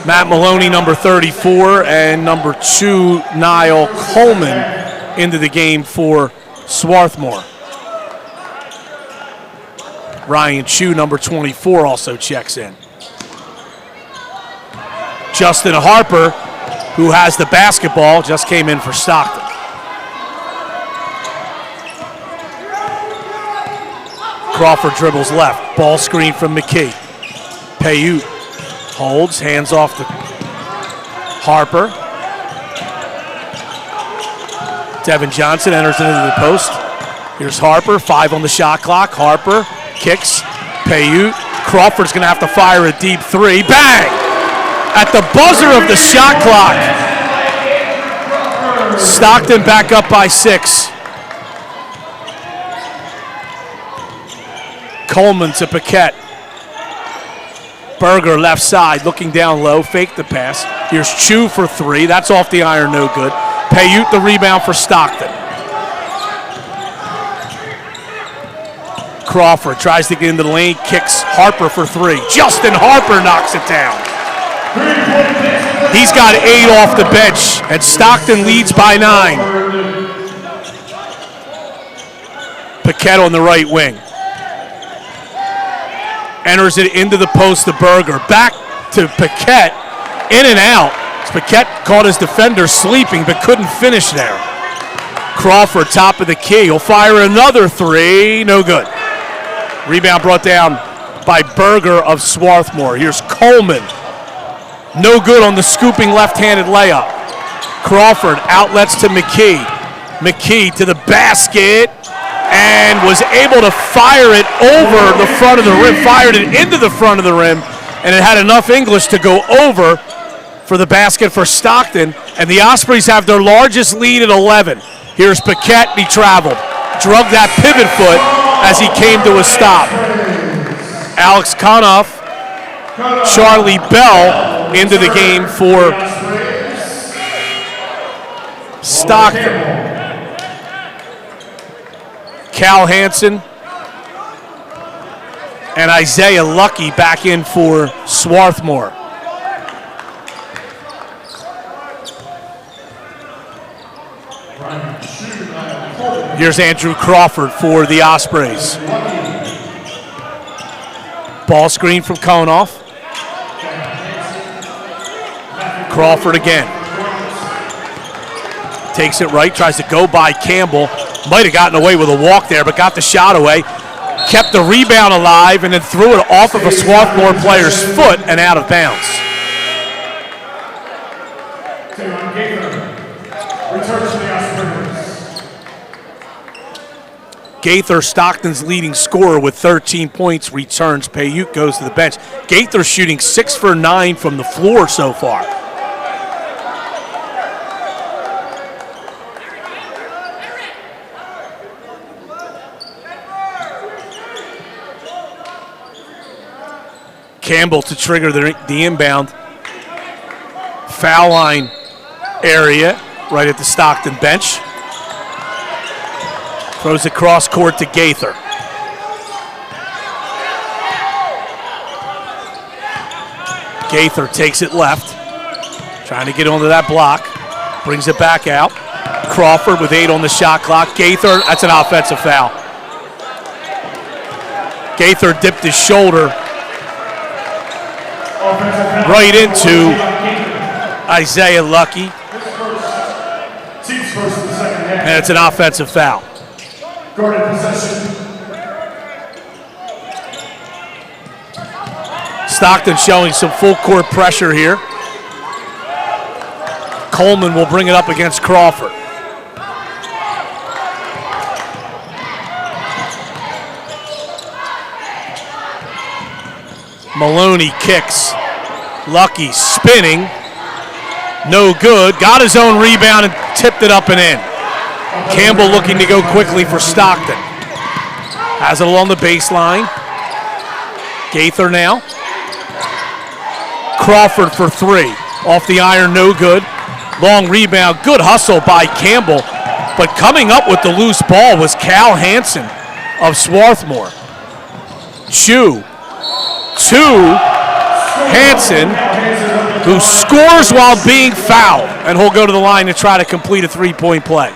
Matt Maloney, number 34, and number 2, Niall Coleman, into the game for Swarthmore. Ryan Chu, number 24, also checks in. Justin Harper, who has the basketball, just came in for Stockton. Crawford dribbles left. Ball screen from McKee. Paiute holds, hands off to Harper. Devin Johnson enters into the post. Here's Harper, 5 on the shot clock. Harper kicks. Paiute. Crawford's going to have to fire a deep 3. Bang! At the buzzer of the shot clock. Stockton back up by 6. Coleman to Paquette. Berger left side, looking down low, fake the pass. Here's Chu for 3. That's off the iron, no good. Paiute the rebound for Stockton. Crawford tries to get into the lane, kicks Harper for 3. Justin Harper knocks it down. He's got 8 off the bench, and Stockton leads by 9. Paquette on the right wing. Enters it into the post to Berger. Back to Paquette, in and out. Paquette caught his defender sleeping but couldn't finish there. Crawford, top of the key. He'll fire another 3, no good. Rebound brought down by Berger of Swarthmore. Here's Coleman. No good on the scooping left-handed layup. Crawford outlets to McKee. McKee to the basket and was able to fire it over the front of the rim, fired it into the front of the rim, and it had enough English to go over for the basket for Stockton, and the Ospreys have their largest lead at 11. Here's Paquette, he traveled, drugged that pivot foot as he came to a stop. Alex Konoff, Charlie Bell into the game for Stockton. Cal Hansen and Isaiah Lucky back in for Swarthmore. Here's Andrew Crawford for the Ospreys. Ball screen from Konoff. Crawford again. Takes it right, tries to go by Campbell. Might have gotten away with a walk there, but got the shot away. Kept the rebound alive and then threw it off of a Swarthmore player's foot and out of bounds. Gaither, Stockton's leading scorer with 13 points, returns. Paiute goes to the bench. Gaither shooting 6 for 9 from the floor so far. Campbell to trigger the inbound. Foul line area right at the Stockton bench. Throws it cross court to Gaither. Gaither takes it left. Trying to get onto that block. Brings it back out. Crawford with 8 on the shot clock. Gaither, that's an offensive foul. Gaither dipped his shoulder right into Isaiah Lucky.
Team's first in the second half.
And it's an offensive foul.
Guarded possession.
Stockton showing some full court pressure here. Coleman will bring it up against Crawford. Maloney kicks. Lucky spinning. No good. Got his own rebound and tipped it up and in. Campbell looking to go quickly for Stockton. Has it along the baseline. Gaither now. Crawford for three. Off the iron, no good. Long rebound. Good hustle by Campbell. But coming up with the loose ball was Cal Hansen of Swarthmore. Chu to Hansen, who scores while being fouled. And he'll go to the line to try to complete a three-point play.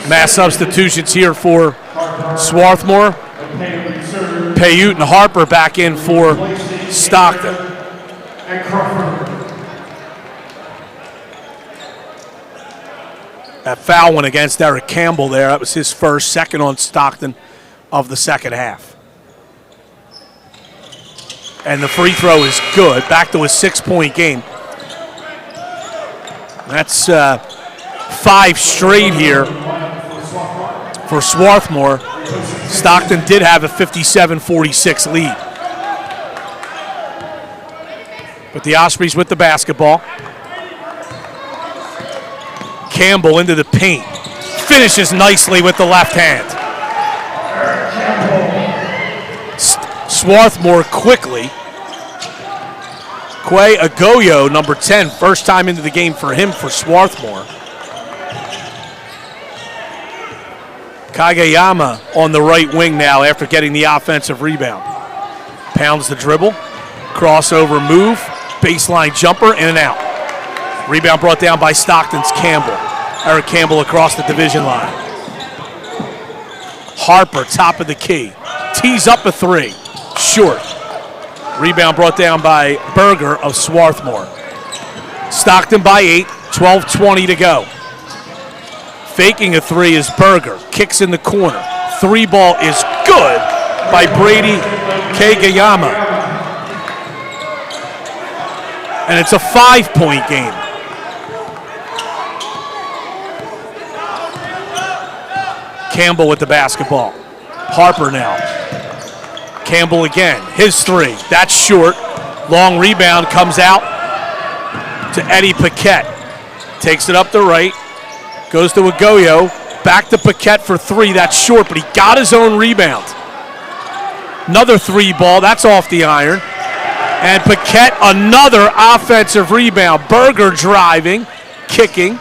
Mass substitutions here for Swarthmore. Payute and Harper back in for Stockton. That foul went against Eric Campbell there. That was his first, second on Stockton of the second half. And the free throw is good. Back to a 6-point game. That's 5 straight here for Swarthmore. Stockton did have a 57-46 lead. But the Ospreys with the basketball. Campbell into the paint. Finishes nicely with the left hand. Swarthmore quickly. Quay Agoyo, number 10, first time into the game for him for Swarthmore. Kageyama on the right wing now after getting the offensive rebound. Pounds the dribble, crossover move, baseline jumper, in and out. Rebound brought down by Stockton's Campbell. Eric Campbell across the division line. Harper, top of the key. Tees up a three. Short. Rebound brought down by Berger of Swarthmore. Stockton by 8, 12:20 to go. Faking a three is Berger. Kicks in the corner. Three ball is good by Brady Kageyama. And it's a 5-point game. Campbell with the basketball. Harper now. Campbell again. His three. That's short. Long rebound comes out to Eddie Paquette. Takes it up the right. Goes to Agoyo. Back to Paquette for three. That's short, but he got his own rebound. Another three ball. That's off the iron. And Paquette, another offensive rebound. Berger driving, kicking.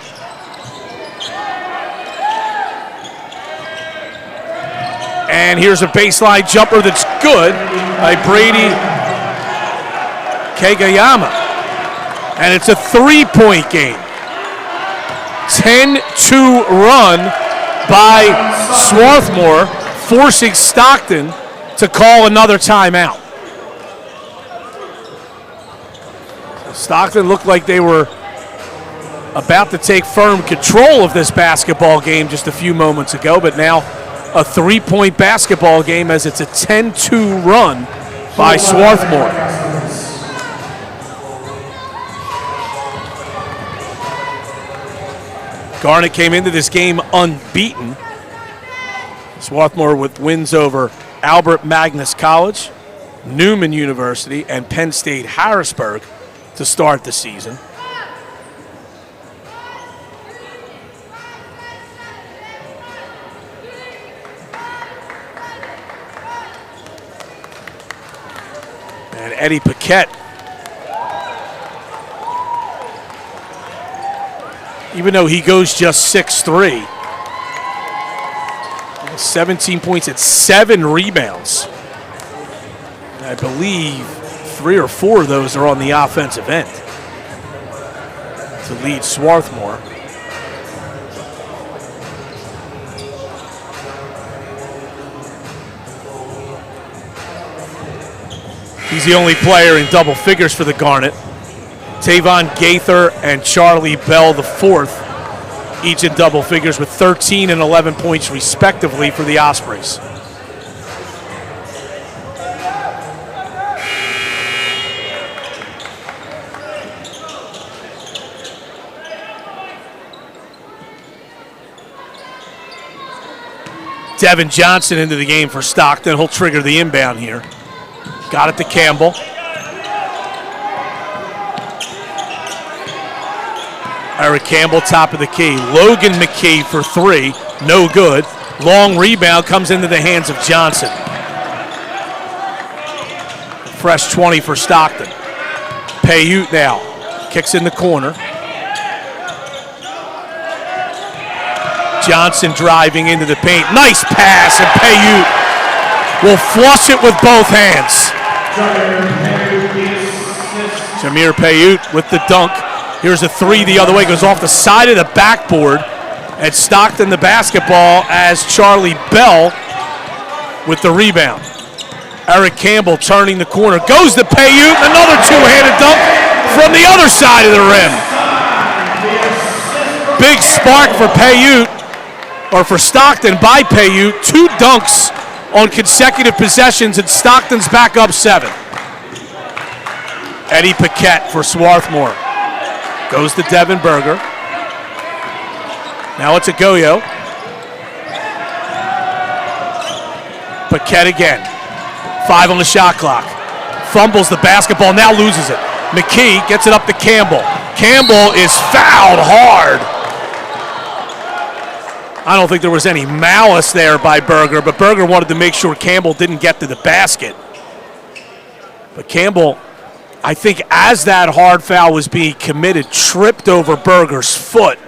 And here's a baseline jumper that's good by Brady Kageyama. And it's a 3-point game. 10-2 run by Swarthmore, forcing Stockton to call another timeout. Stockton looked like they were about to take firm control of this basketball game just a few moments ago, but now a 3-point basketball game as it's a 10-2 run by Swarthmore. Garnet came into this game unbeaten. Swarthmore with wins over Albert Magnus College, Newman University, and Penn State Harrisburg to start the season. And Eddie Paquette, even though he goes just 6'3", 17 points and 7 rebounds. And I believe 3 or 4 of those are on the offensive end to lead Swarthmore. He's the only player in double figures for the Garnet. Tavon Gaither and Charlie Bell, the fourth, each in double figures with 13 and 11 points respectively for the Ospreys. Devin Johnson into the game for Stockton. He'll trigger the inbound here. Got it to Campbell. Eric Campbell, top of the key. Logan McKee for three. No good. Long rebound comes into the hands of Johnson. Fresh 20 for Stockton. Paiute now. Kicks in the corner. Johnson driving into the paint. Nice pass, and Paiute will flush it with both hands. Jameer Paiute with the dunk. Here's a three the other way. Goes off the side of the backboard. And Stockton the basketball as Charlie Bell with the rebound. Eric Campbell turning the corner. Goes to Paiute. Another two-handed dunk from the other side of the rim. Big spark for Paiute. Or for Stockton by Paiute. Two dunks on consecutive possessions, and Stockton's back up 7. Eddie Paquette for Swarthmore. Goes to Devin Berger. Now it's a Goyo. Paquette again. 5 on the shot clock. Fumbles the basketball, now loses it. McKee gets it up to Campbell. Campbell is fouled hard. I don't think there was any malice there by Berger, but Berger wanted to make sure Campbell didn't get to the basket. But Campbell, I think as that hard foul was being committed, tripped over Berger's foot.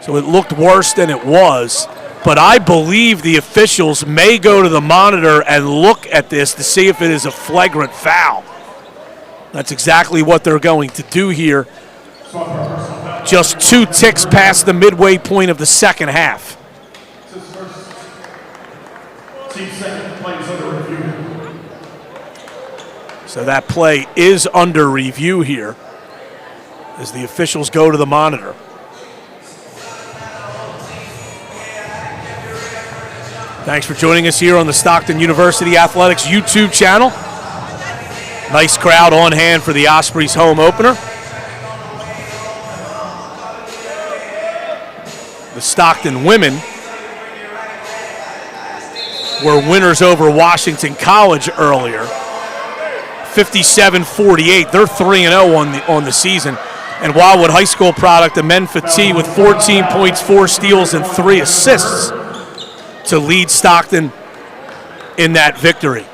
So it looked worse than it was. But I believe the officials may go to the monitor and look at this to see if it is a flagrant foul. That's exactly what they're going to do here. Just 2 ticks past the midway point of the second half. So that play is under review here as the officials go to the monitor. Thanks for joining us here on the Stockton University Athletics YouTube channel. Nice crowd on hand for the Ospreys home opener. The Stockton women were winners over Washington College earlier. 57-48. They're 3-0 on the season. And Wildwood High School product, Amen Fati, with 14 points, 4 steals, and 3 assists to lead Stockton in that victory.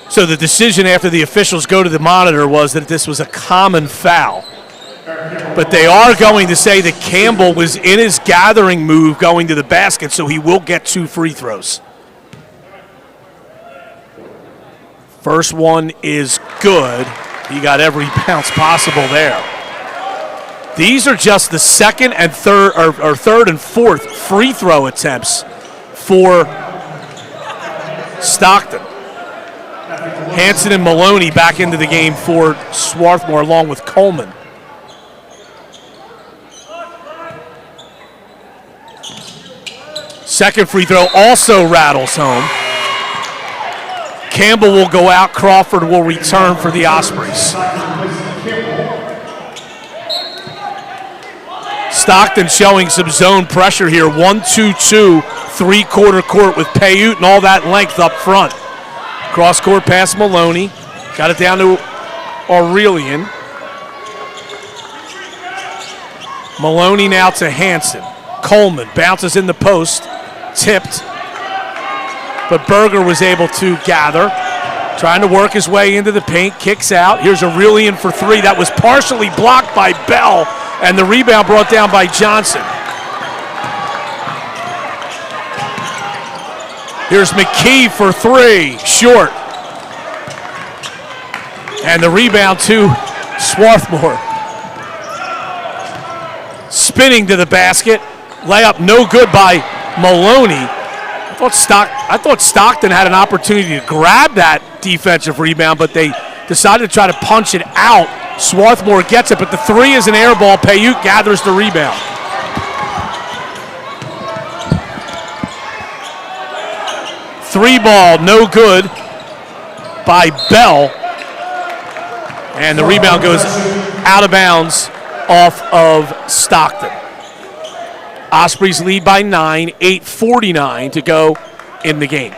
So the decision after the officials go to the monitor was that this was a common foul. But they are going to say that Campbell was in his gathering move going to the basket, so he will get 2 free throws. First one is good. He got every bounce possible there. These are just the second and third, or third and fourth free throw attempts for Stockton. Hanson and Maloney back into the game for Swarthmore along with Coleman. Second free throw also rattles home. Campbell will go out. Crawford will return for the Ospreys. Stockton showing some zone pressure here. 1-2-2, three-quarter court with Paiute and all that length up front. Cross-court pass Maloney. Got it down to Aurelian. Maloney now to Hanson. Coleman bounces in the post. Tipped. But Berger was able to gather. Trying to work his way into the paint. Kicks out. Here's Aurelian for 3. That was partially blocked by Bell. And the rebound brought down by Johnson. Here's McKee for 3, short. And the rebound to Swarthmore. spinning to the basket. Layup no good by Maloney. I thought Stockton had an opportunity to grab that defensive rebound, but they decided to try to punch it out. Swarthmore gets it, but the three is an air ball. Payute gathers the rebound. Three ball, no good by Bell. And the rebound goes out of bounds off of Stockton. Ospreys lead by 9, 8:49 to go in the game.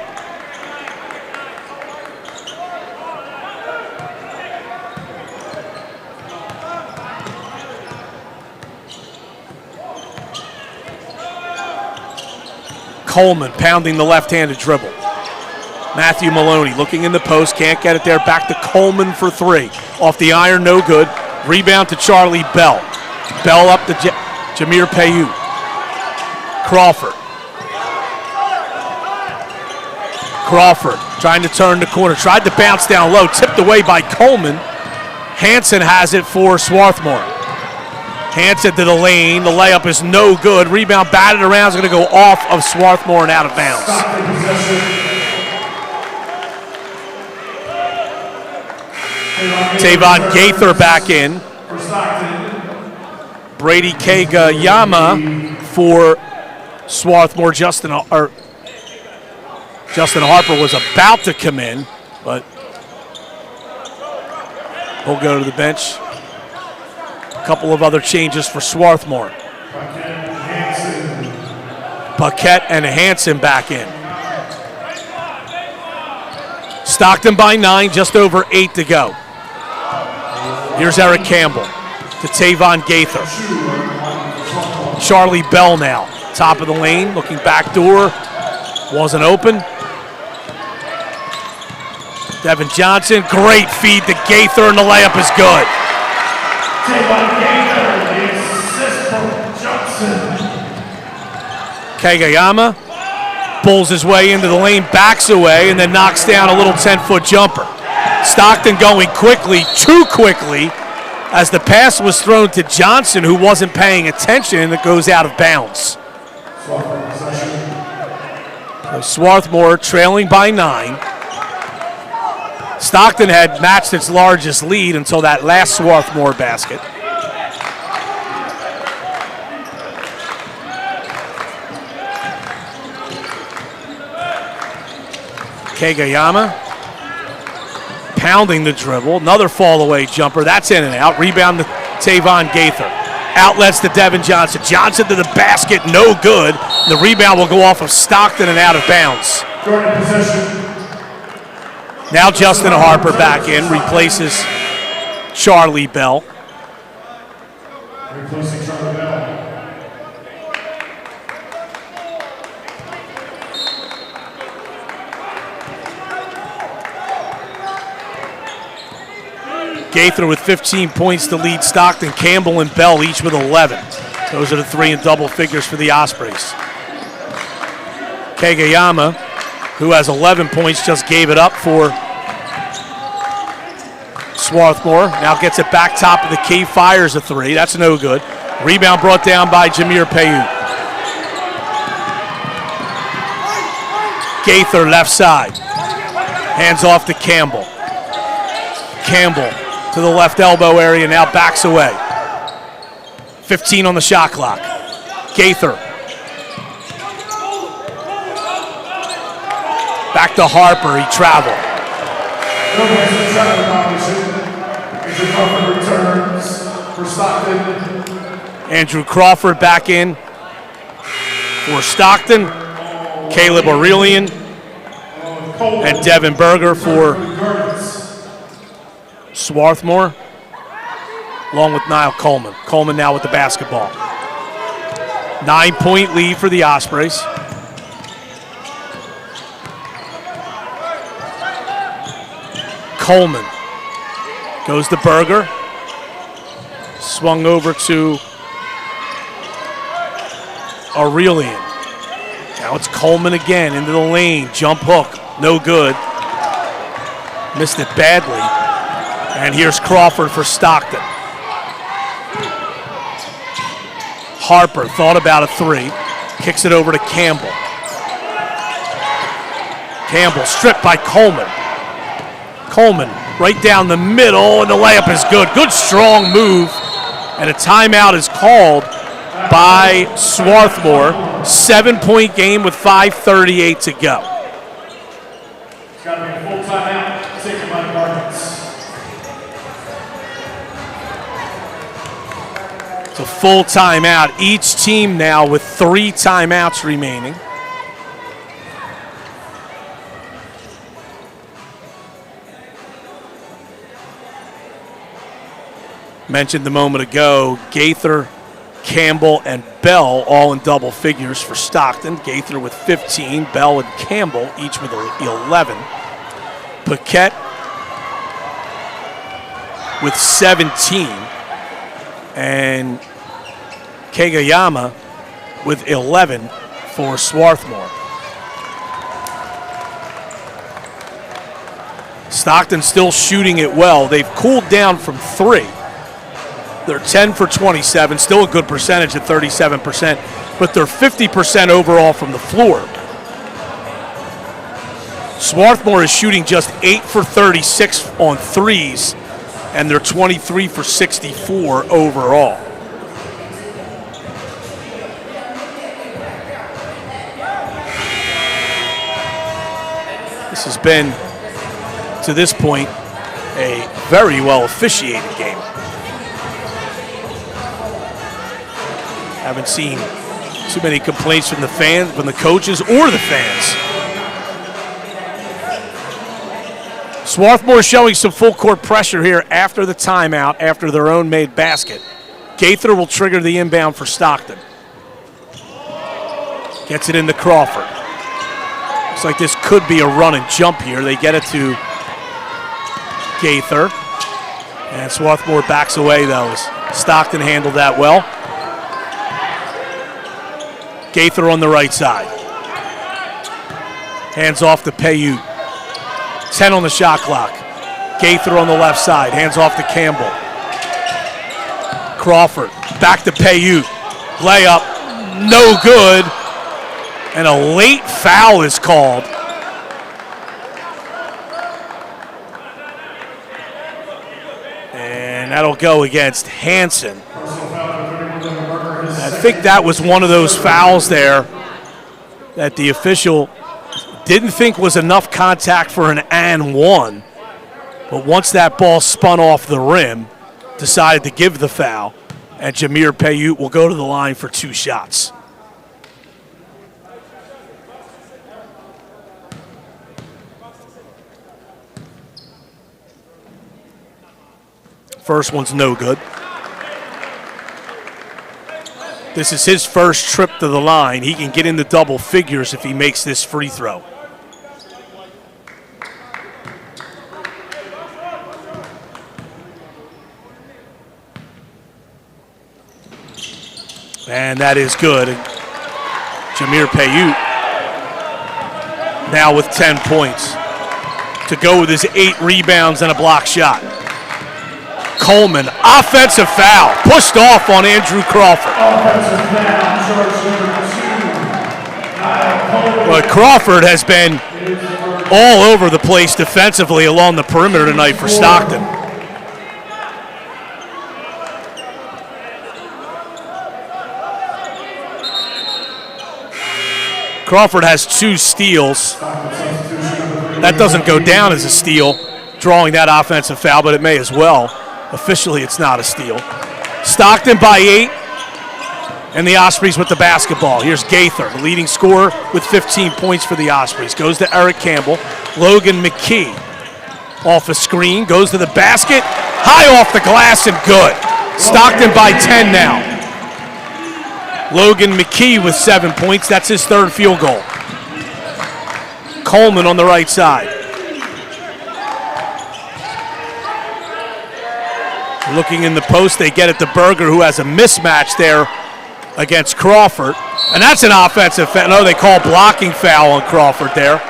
Coleman pounding the left-handed dribble. Matthew Maloney looking in the post, can't get it there. Back to Coleman for three. Off the iron, no good. Rebound to Charlie Bell. Bell up to Jameer Payute. Crawford trying to turn the corner. Tried to bounce down low. Tipped away by Coleman. Hansen has it for Swarthmore. Hansen to the lane. The layup is no good. Rebound batted around. Is going to go off of Swarthmore and out of bounds. Tavon Gaither back in. Brady Kagayama for Swarthmore. Justin Harper was about to come in, but he'll go to the bench. A couple of other changes for Swarthmore. Paquette and Hansen back in. Stockton by 9, just over 8 to go. Here's Eric Campbell to Tavon Gaither. Charlie Bell now, top of the lane, looking back door. Wasn't open. Devin Johnson, great feed to Gaither, and the layup is good.
Tavon Gaither, the assist from Johnson.
Kagayama pulls his way into the lane, backs away, and then knocks down a little 10-foot jumper. Stockton going quickly, too quickly, as the pass was thrown to Johnson, who wasn't paying attention, and it goes out of bounds. Swarthmore trailing by 9. Stockton had matched its largest lead until that last Swarthmore basket. Kagayama pounding the dribble. Another fall away jumper. That's in and out. Rebound to Tavon Gaither. Outlets to Devin Johnson. Johnson to the basket. No good. The rebound will go off of Stockton and out of bounds. Now Justin Harper back in. Replaces Charlie Bell.
Replacing Charlie Bell.
Gaither with 15 points to lead Stockton. Campbell and Bell each with 11. Those are the three in double figures for the Ospreys. Kagayama, who has 11 points, just gave it up for Swarthmore. Now gets it back top of the key, fires a three. That's no good. Rebound brought down by Jameer Payute. Gaither left side. Hands off to Campbell. Campbell to the left elbow area, now backs away. 15 on the shot clock. Gaither. Back to Harper, he traveled.
Returns for Stockton.
Andrew Crawford back in for Stockton. Caleb Aurelian and Devin Berger for Swarthmore, along with Niall Coleman. Coleman now with the basketball. 9-point lead for the Ospreys. Coleman goes to Berger. Swung over to Aurelian. Now it's Coleman again into the lane. Jump hook, no good. Missed it badly. And here's Crawford for Stockton. Harper thought about a three. Kicks it over to Campbell. Campbell stripped by Coleman. Coleman right down the middle, and the layup is good. Good, strong move. And a timeout is called by Swarthmore. 7-point game with 5:38 to go.
It's got to be a full timeout taken by the Guardians.
It's a full timeout. Each team now with 3 timeouts remaining. Mentioned a moment ago, Gaither, Campbell, and Bell all in double figures for Stockton. Gaither with 15, Bell and Campbell each with 11. Paquette with 17, and Kagayama with 11 for Swarthmore. Stockton still shooting it well. They've cooled down from 3. They're 10 for 27, still a good percentage at 37%, but they're 50% overall from the floor. Swarthmore is shooting just 8 for 36 on threes, and they're 23 for 64 overall. This has been, to this point, a very well officiated game. Haven't seen too many complaints from the fans, from the coaches, or the fans. Swarthmore showing some full court pressure here after the timeout, after their own made basket. Gaither will trigger the inbound for Stockton. Gets it into Crawford. Looks like this could be a run and jump here. They get it to Gaither. And Swarthmore backs away, though, as Stockton handled that well. Gaither on the right side. Hands off to Payute. 10 on the shot clock. Gaither on the left side. Hands off to Campbell. Crawford. Back to Payute. Layup. No good. And a late foul is called. And that'll go against Hansen. I think that was one of those fouls there that the official didn't think was enough contact for an and one, but once that ball spun off the rim, decided to give the foul, and Jameer Payute will go to the line for 2 shots. First one's no good. This is his first trip to the line. He can get into double figures if he makes this free throw. And that is good. And Jameer Payute now with 10 points to go with his 8 rebounds and a block shot. Coleman, offensive foul, pushed off on Andrew Crawford.
Offensive foul, charge number 2.
Well, Crawford has been all over the place defensively along the perimeter tonight for Stockton. Crawford has 2 steals. That doesn't go down as a steal, drawing that offensive foul, but it may as well. Officially, it's not a steal. Stockton by 8, and the Ospreys with the basketball. Here's Gaither, the leading scorer with 15 points for the Ospreys. Goes to Eric Campbell. Logan McKee off a screen, goes to the basket. High off the glass and good. Stockton by 10 now. Logan McKee with 7 points. That's his 3rd field goal. Coleman on the right side. Looking in the post, they get it to Berger, who has a mismatch there against Crawford. And that's an offensive foul. No, they call blocking foul on Crawford there.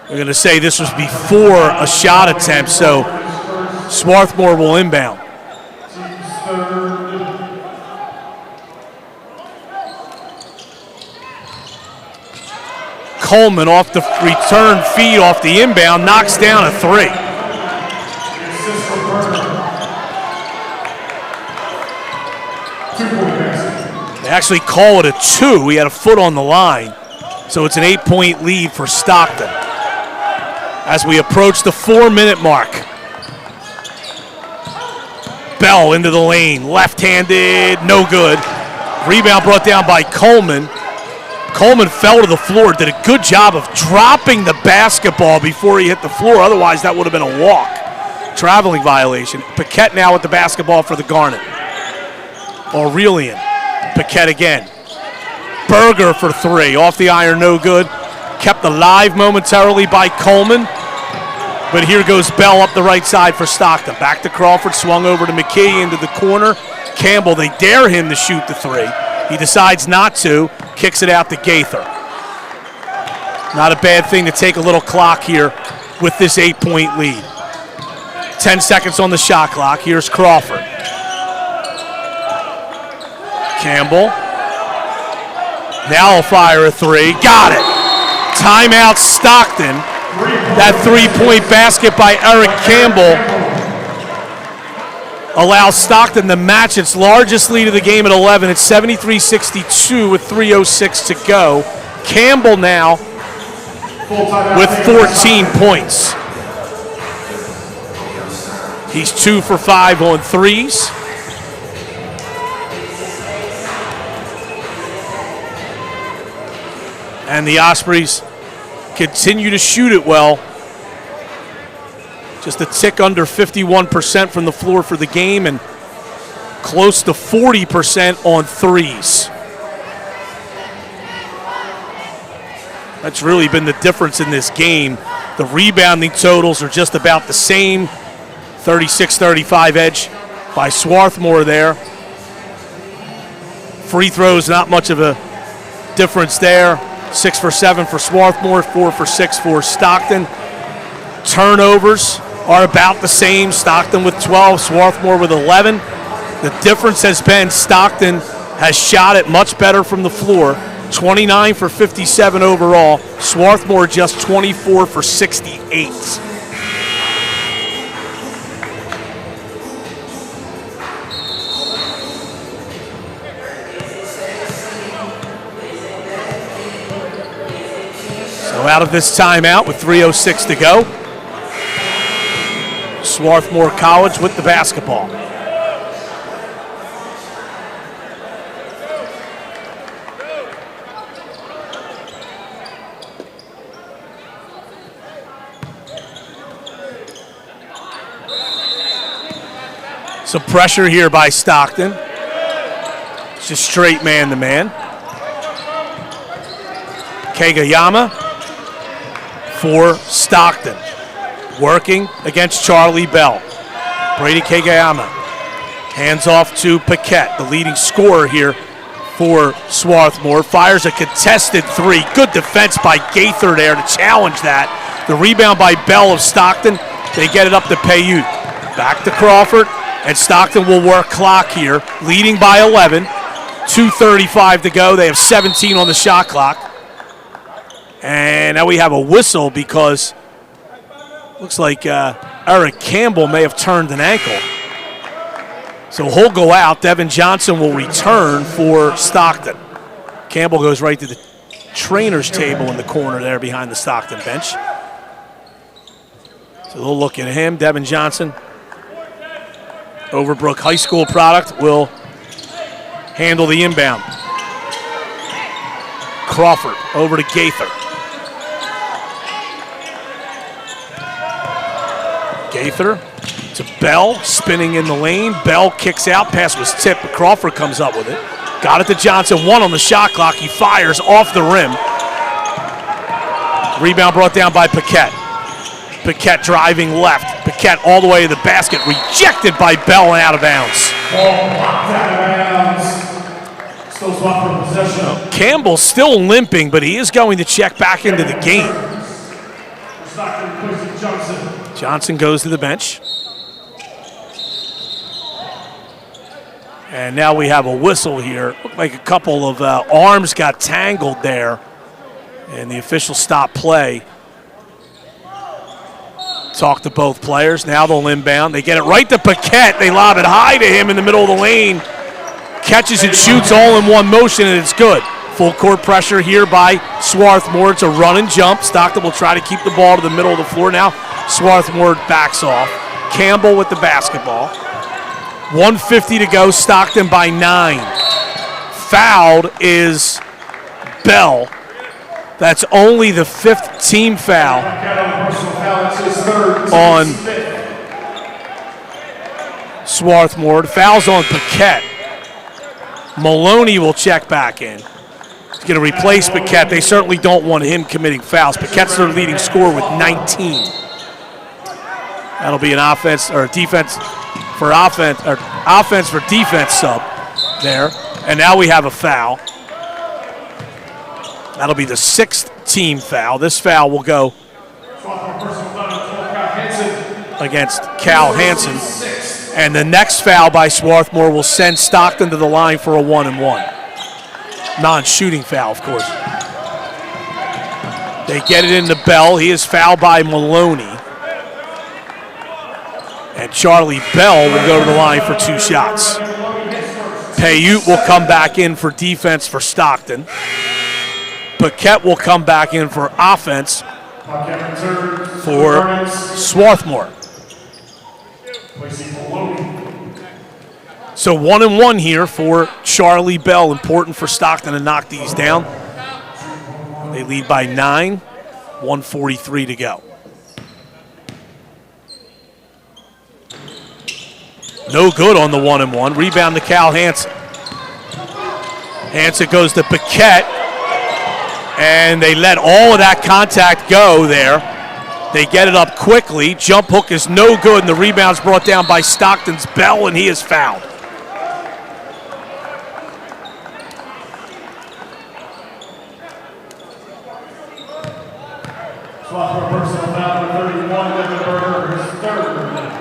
We're going to say this was before a shot attempt, so Swarthmore will inbound. Coleman off the return feed off the inbound, knocks down a three. They actually call it a two. He had a foot on the line, so it's an 8-point lead for Stockton. As we approach the 4-minute mark. Bell into the lane, left-handed, no good. Rebound brought down by Coleman. Coleman fell to the floor, did a good job of dropping the basketball before he hit the floor. Otherwise, that would have been a walk. Traveling violation. Paquette now with the basketball for the Garnet. Aurelian. Paquette again. Berger for three. Off the iron, no good. Kept alive momentarily by Coleman. But here goes Bell up the right side for Stockton. Back to Crawford, swung over to McKee into the corner. Campbell, they dare him to shoot the three. He decides not to, kicks it out to Gaither. Not a bad thing to take a little clock here with this 8-point lead. 10 seconds on the shot clock. Here's Crawford. Campbell. Now he'll fire a three. Got it. Timeout Stockton. That 3-point basket by Eric Campbell allows Stockton to match its largest lead of the game at 11. It's 73-62 with 3:06 to go. Campbell now with 14 points. He's 2 for 5 on threes. And the Ospreys continue to shoot it well. Just a tick under 51% from the floor for the game and close to 40% on threes. That's really been the difference in this game. The rebounding totals are just about the same. 36-35 edge by Swarthmore there. Free throws, not much of a difference there. 6 for 7 for Swarthmore, 4 for 6 for Stockton. Turnovers are about the same. Stockton with 12, Swarthmore with 11. The difference has been Stockton has shot it much better from the floor. 29 for 57 overall. Swarthmore just 24 for 68. So out of this timeout with 3:06 to go. Swarthmore College with the basketball. Some pressure here by Stockton. It's just straight man-to-man. Kagayama for Stockton. Working against Charlie Bell. Brady Kagayama. Hands off to Paquette, the leading scorer here for Swarthmore. Fires a contested three. Good defense by Gaither there to challenge that. The rebound by Bell of Stockton. They get it up to Paiute. Back to Crawford, and Stockton will work clock here, leading by 11. 2:35 to go. They have 17 on the shot clock. And now we have a whistle because looks like Eric Campbell may have turned an ankle. So he'll go out. Devin Johnson will return for Stockton. Campbell goes right to the trainer's table in the corner there behind the Stockton bench. So they'll look at him. Devin Johnson, Overbrook High School product, will handle the inbound. Crawford over to Gaither. Gaither to Bell, spinning in the lane. Bell kicks out. Pass was tipped, but Crawford comes up with it. Got it to Johnson. 1 on the shot clock. He fires off the rim. Rebound brought down by Paquette. Paquette driving left. Paquette all the way to the basket. Rejected by Bell and out of bounds.
Still swap for possession.
Campbell still limping, but he is going to check back into the game. Johnson goes to the bench. And now we have a whistle here. Looked like a couple of arms got tangled there. And the official stopped play. Talk to both players. Now they'll inbound. They get it right to Paquette. They lob it high to him in the middle of the lane. Catches and shoots all in one motion, and it's good. Full court pressure here by Swarthmore. It's a run and jump. Stockton will try to keep the ball to the middle of the floor. Now Swarthmore backs off. Campbell with the basketball. 1:50 to go. Stockton by 9. Fouled is Bell. That's only the 5th team foul on Swarthmore. Foul's on Paquette. Maloney will check back in. He's going to replace Paquette. They certainly don't want him committing fouls. Paquette's their leading scorer with 19. That'll be an offense or defense for offense or offense for defense sub there. And now we have a foul. That'll be the 6th team foul. This foul will go against Cal Hansen. And the next foul by Swarthmore will send Stockton to the line for a 1-and-1. Non-shooting foul, of course. They get it into Bell. He is fouled by Maloney. And Charlie Bell will go to the line for 2 shots. Payute will come back in for defense for Stockton. Paquette will come back in for offense for Swarthmore. So 1-and-1 here for Charlie Bell. Important for Stockton to knock these down. They lead by 9, 1:43 to go. No good on the 1-and-1. Rebound to Cal Hansen. Hansen goes to Paquette. And they let all of that contact go there. They get it up quickly. Jump hook is no good, and the rebound's brought down by Stockton's Bell, and he is fouled.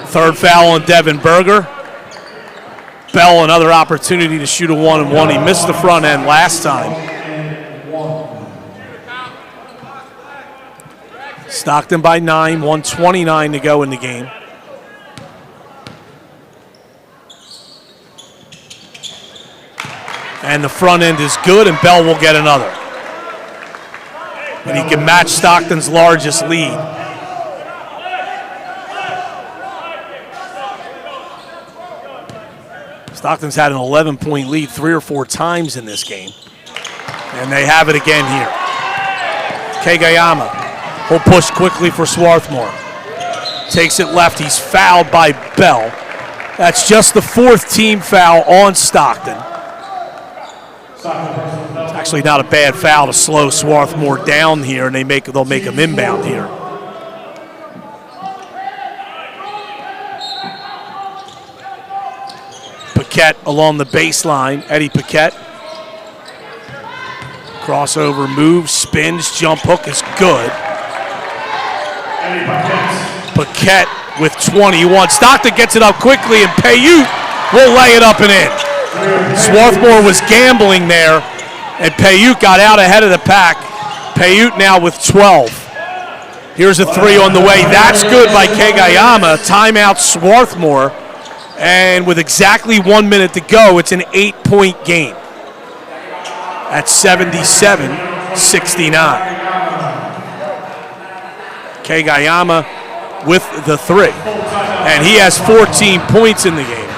Third foul on Devin Berger. Bell another opportunity to shoot a 1-and-1. He missed the front end last time. Stockton by 9, 1:29 to go in the game. And the front end is good, and Bell will get another. And he can match Stockton's largest lead. Stockton's had an 11-point lead 3 or 4 times in this game. And they have it again here. Kagayama will push quickly for Swarthmore. Takes it left. He's fouled by Bell. That's just the 4th team foul on Stockton. It's actually not a bad foul to slow Swarthmore down here, and they'll make him inbound here. Paquette along the baseline. Eddie Paquette. Crossover move, spins, jump hook is good. Paquette with 21. Stockton gets it up quickly, and Payute will lay it up and in. Swarthmore was gambling there, and Payute got out ahead of the pack. Payute now with 12. Here's a 3 on the way. That's good by Kagayama. Timeout Swarthmore. And with exactly 1 minute to go, it's an 8-point game at 77-69. Kagayama with the 3. And he has 14 points in the game.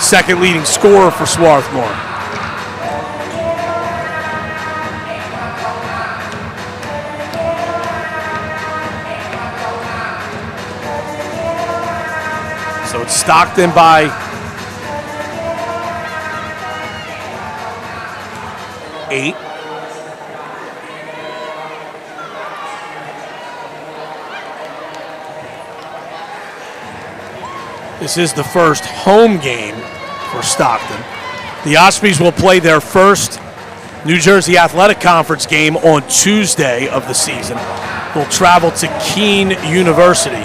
Second leading scorer for Swarthmore. So it's Stockton by 8. This is the first home game for Stockton. The Ospreys will play their first New Jersey Athletic Conference game on Tuesday of the season. They'll travel to Keene University.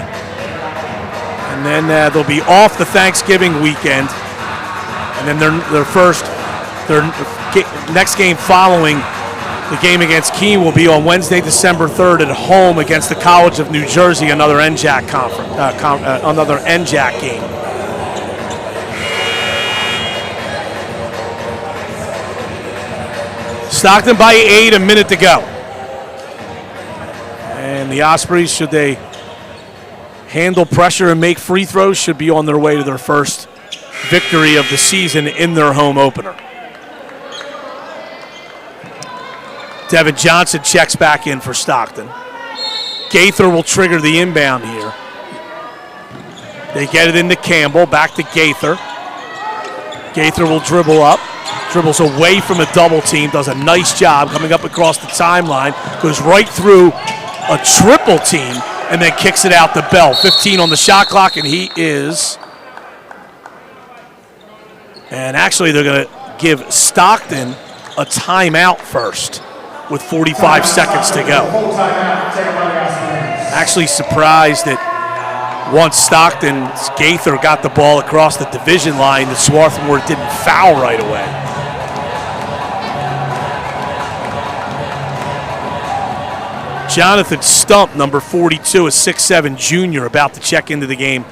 And then they'll be off the Thanksgiving weekend. And then their next game following the game against Keene will be on Wednesday, December 3rd at home against the College of New Jersey, another NJAC another NJAC game. Stockton by 8, a minute to go. And the Ospreys, should they handle pressure and make free throws, should be on their way to their first victory of the season in their home opener. Devin Johnson checks back in for Stockton. Gaither will trigger the inbound here. They get it into Campbell, back to Gaither. Gaither will dribble up, dribbles away from a double team, does a nice job coming up across the timeline, goes right through a triple team, and then kicks it out to Bell. 15 on the shot clock, and he is. And actually, they're going to give Stockton a timeout first with 45 seconds to go. Actually surprised that once Stockton's Gaither got the ball across the division line, that Swarthmore didn't foul right away. Jonathan Stump, number 42, a 6'7" junior, about to check into the game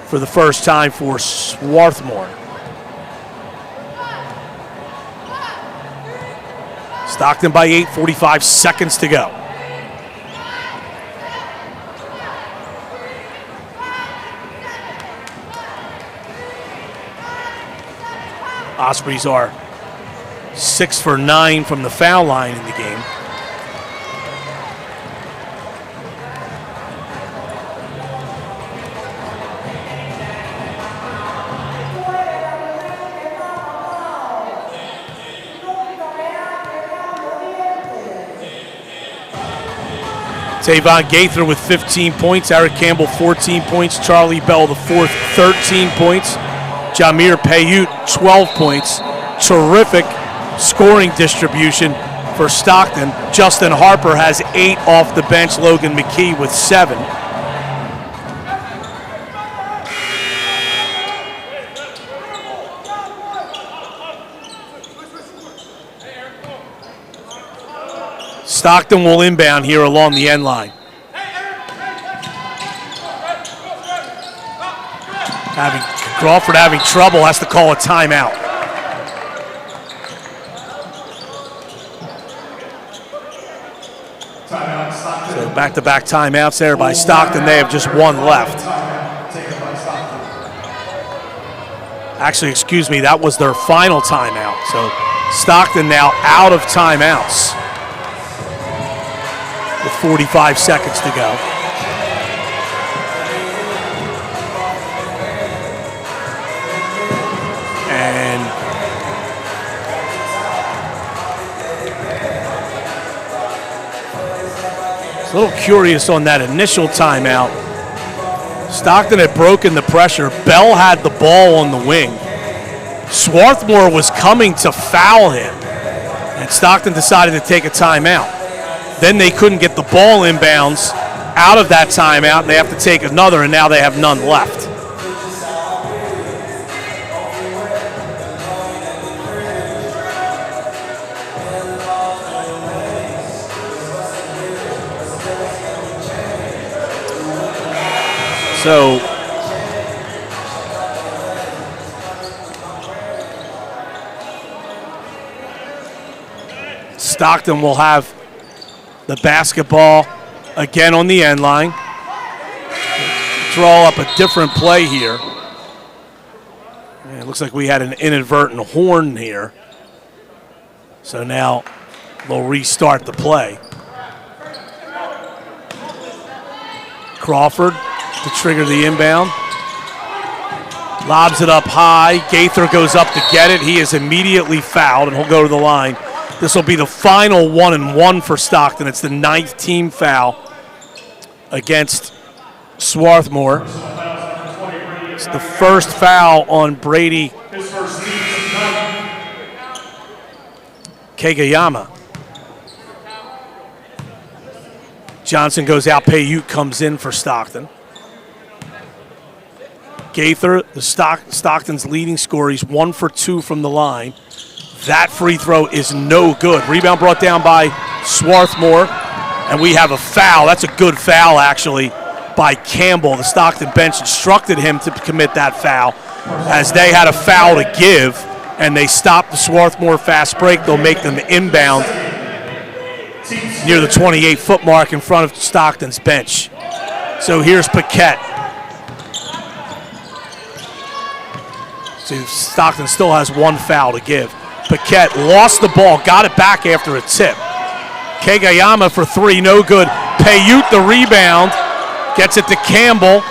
for the first time for Swarthmore. Stockton by 8, 45 seconds to go. Ospreys are 6 for 9 from the foul line in the game. Tavon Gaither with 15 points, Eric Campbell 14 points, Charlie Bell the fourth 13 points, Jamir Payut 12 points. Terrific scoring distribution for Stockton. Justin Harper has 8 off the bench, Logan McKee with 7. Stockton will inbound here along the end line. Crawford having trouble, has to call a timeout. So back-to-back timeouts there by Stockton. They have just one left. Actually, excuse me, that was their final timeout. So Stockton now out of timeouts with 45 seconds to go. And it's a little curious on that initial timeout. Stockton had broken the pressure. Bell had the ball on the wing. Swarthmore was coming to foul him, and Stockton decided to take a timeout. Then they couldn't get the ball inbounds out of that timeout, and they have to take another, and now they have none left. So Stockton will have the basketball again on the end line. Draw up a different play here. And it looks like we had an inadvertent horn here. So now they'll restart the play. Crawford to trigger the inbound. Lobs it up high. Gaither goes up to get it. He is immediately fouled, and he'll go to the line. This will be the final 1-and-1 for Stockton. It's the 9th team foul against Swarthmore. It's the first foul on Brady Kageyama. Johnson goes out. Payute comes in for Stockton. Gaither, Stockton's leading scorer. He's 1 for 2 from the line. That free throw is no good. Rebound brought down by Swarthmore. And we have a foul. That's a good foul, actually, by Campbell. The Stockton bench instructed him to commit that foul as they had a foul to give, and they stopped the Swarthmore fast break. They'll make them inbound near the 28-foot mark in front of Stockton's bench. So here's Paquette. See, Stockton still has 1 foul to give. Paquette lost the ball, got it back after a tip. Kagayama for 3, no good. Payute the rebound, gets it to Campbell.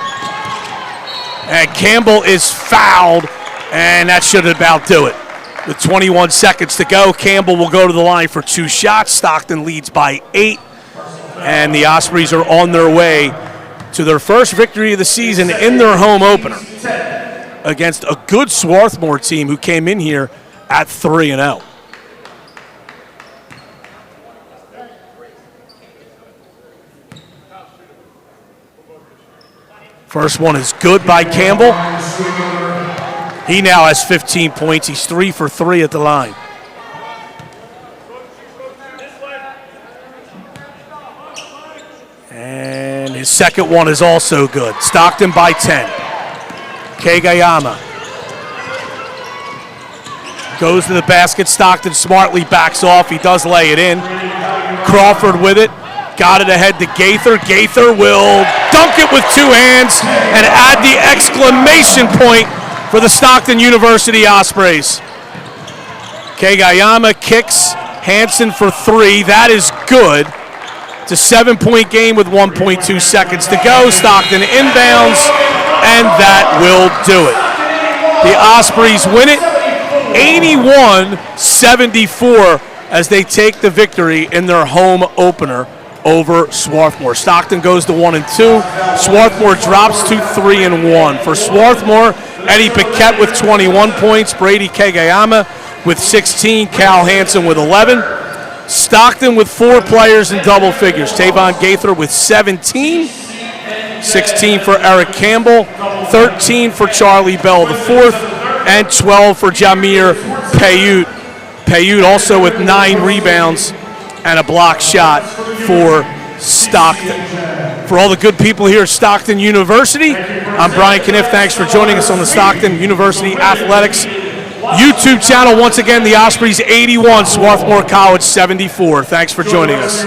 And Campbell is fouled, and that should about do it. With 21 seconds to go, Campbell will go to the line for 2 shots. Stockton leads by 8, and the Ospreys are on their way to their first victory of the season in their home opener against a good Swarthmore team who came in here at 3-0. First one is good by Campbell. He now has 15 points. He's 3 for 3 at the line. And his second one is also good. Stockton by 10. Kagayama goes to the basket. Stockton smartly backs off. He does lay it in. Crawford with it. Got it ahead to Gaither. Gaither will dunk it with 2 hands and add the exclamation point for the Stockton University Ospreys. Kagayama kicks. Hansen for 3. That is good. It's a 7-point game with 1.2 seconds to go. Stockton inbounds, and that will do it. The Ospreys win it 81-74 as they take the victory in their home opener over Swarthmore. Stockton goes to 1-2. Swarthmore drops to 3-1. For Swarthmore, Eddie Paquette with 21 points, Brady Kagayama with 16, Cal Hansen with 11. Stockton with 4 players in double figures. Tavon Gaither with 17, 16 for Eric Campbell, 13 for Charlie Bell IV, and 12 for Jamir Payute. Payute also with 9 rebounds and a block shot for Stockton. For all the good people here at Stockton University, I'm Brian Kniff. Thanks for joining us on the Stockton University Athletics YouTube channel. Once again, the Ospreys 81, Swarthmore College 74. Thanks for joining us.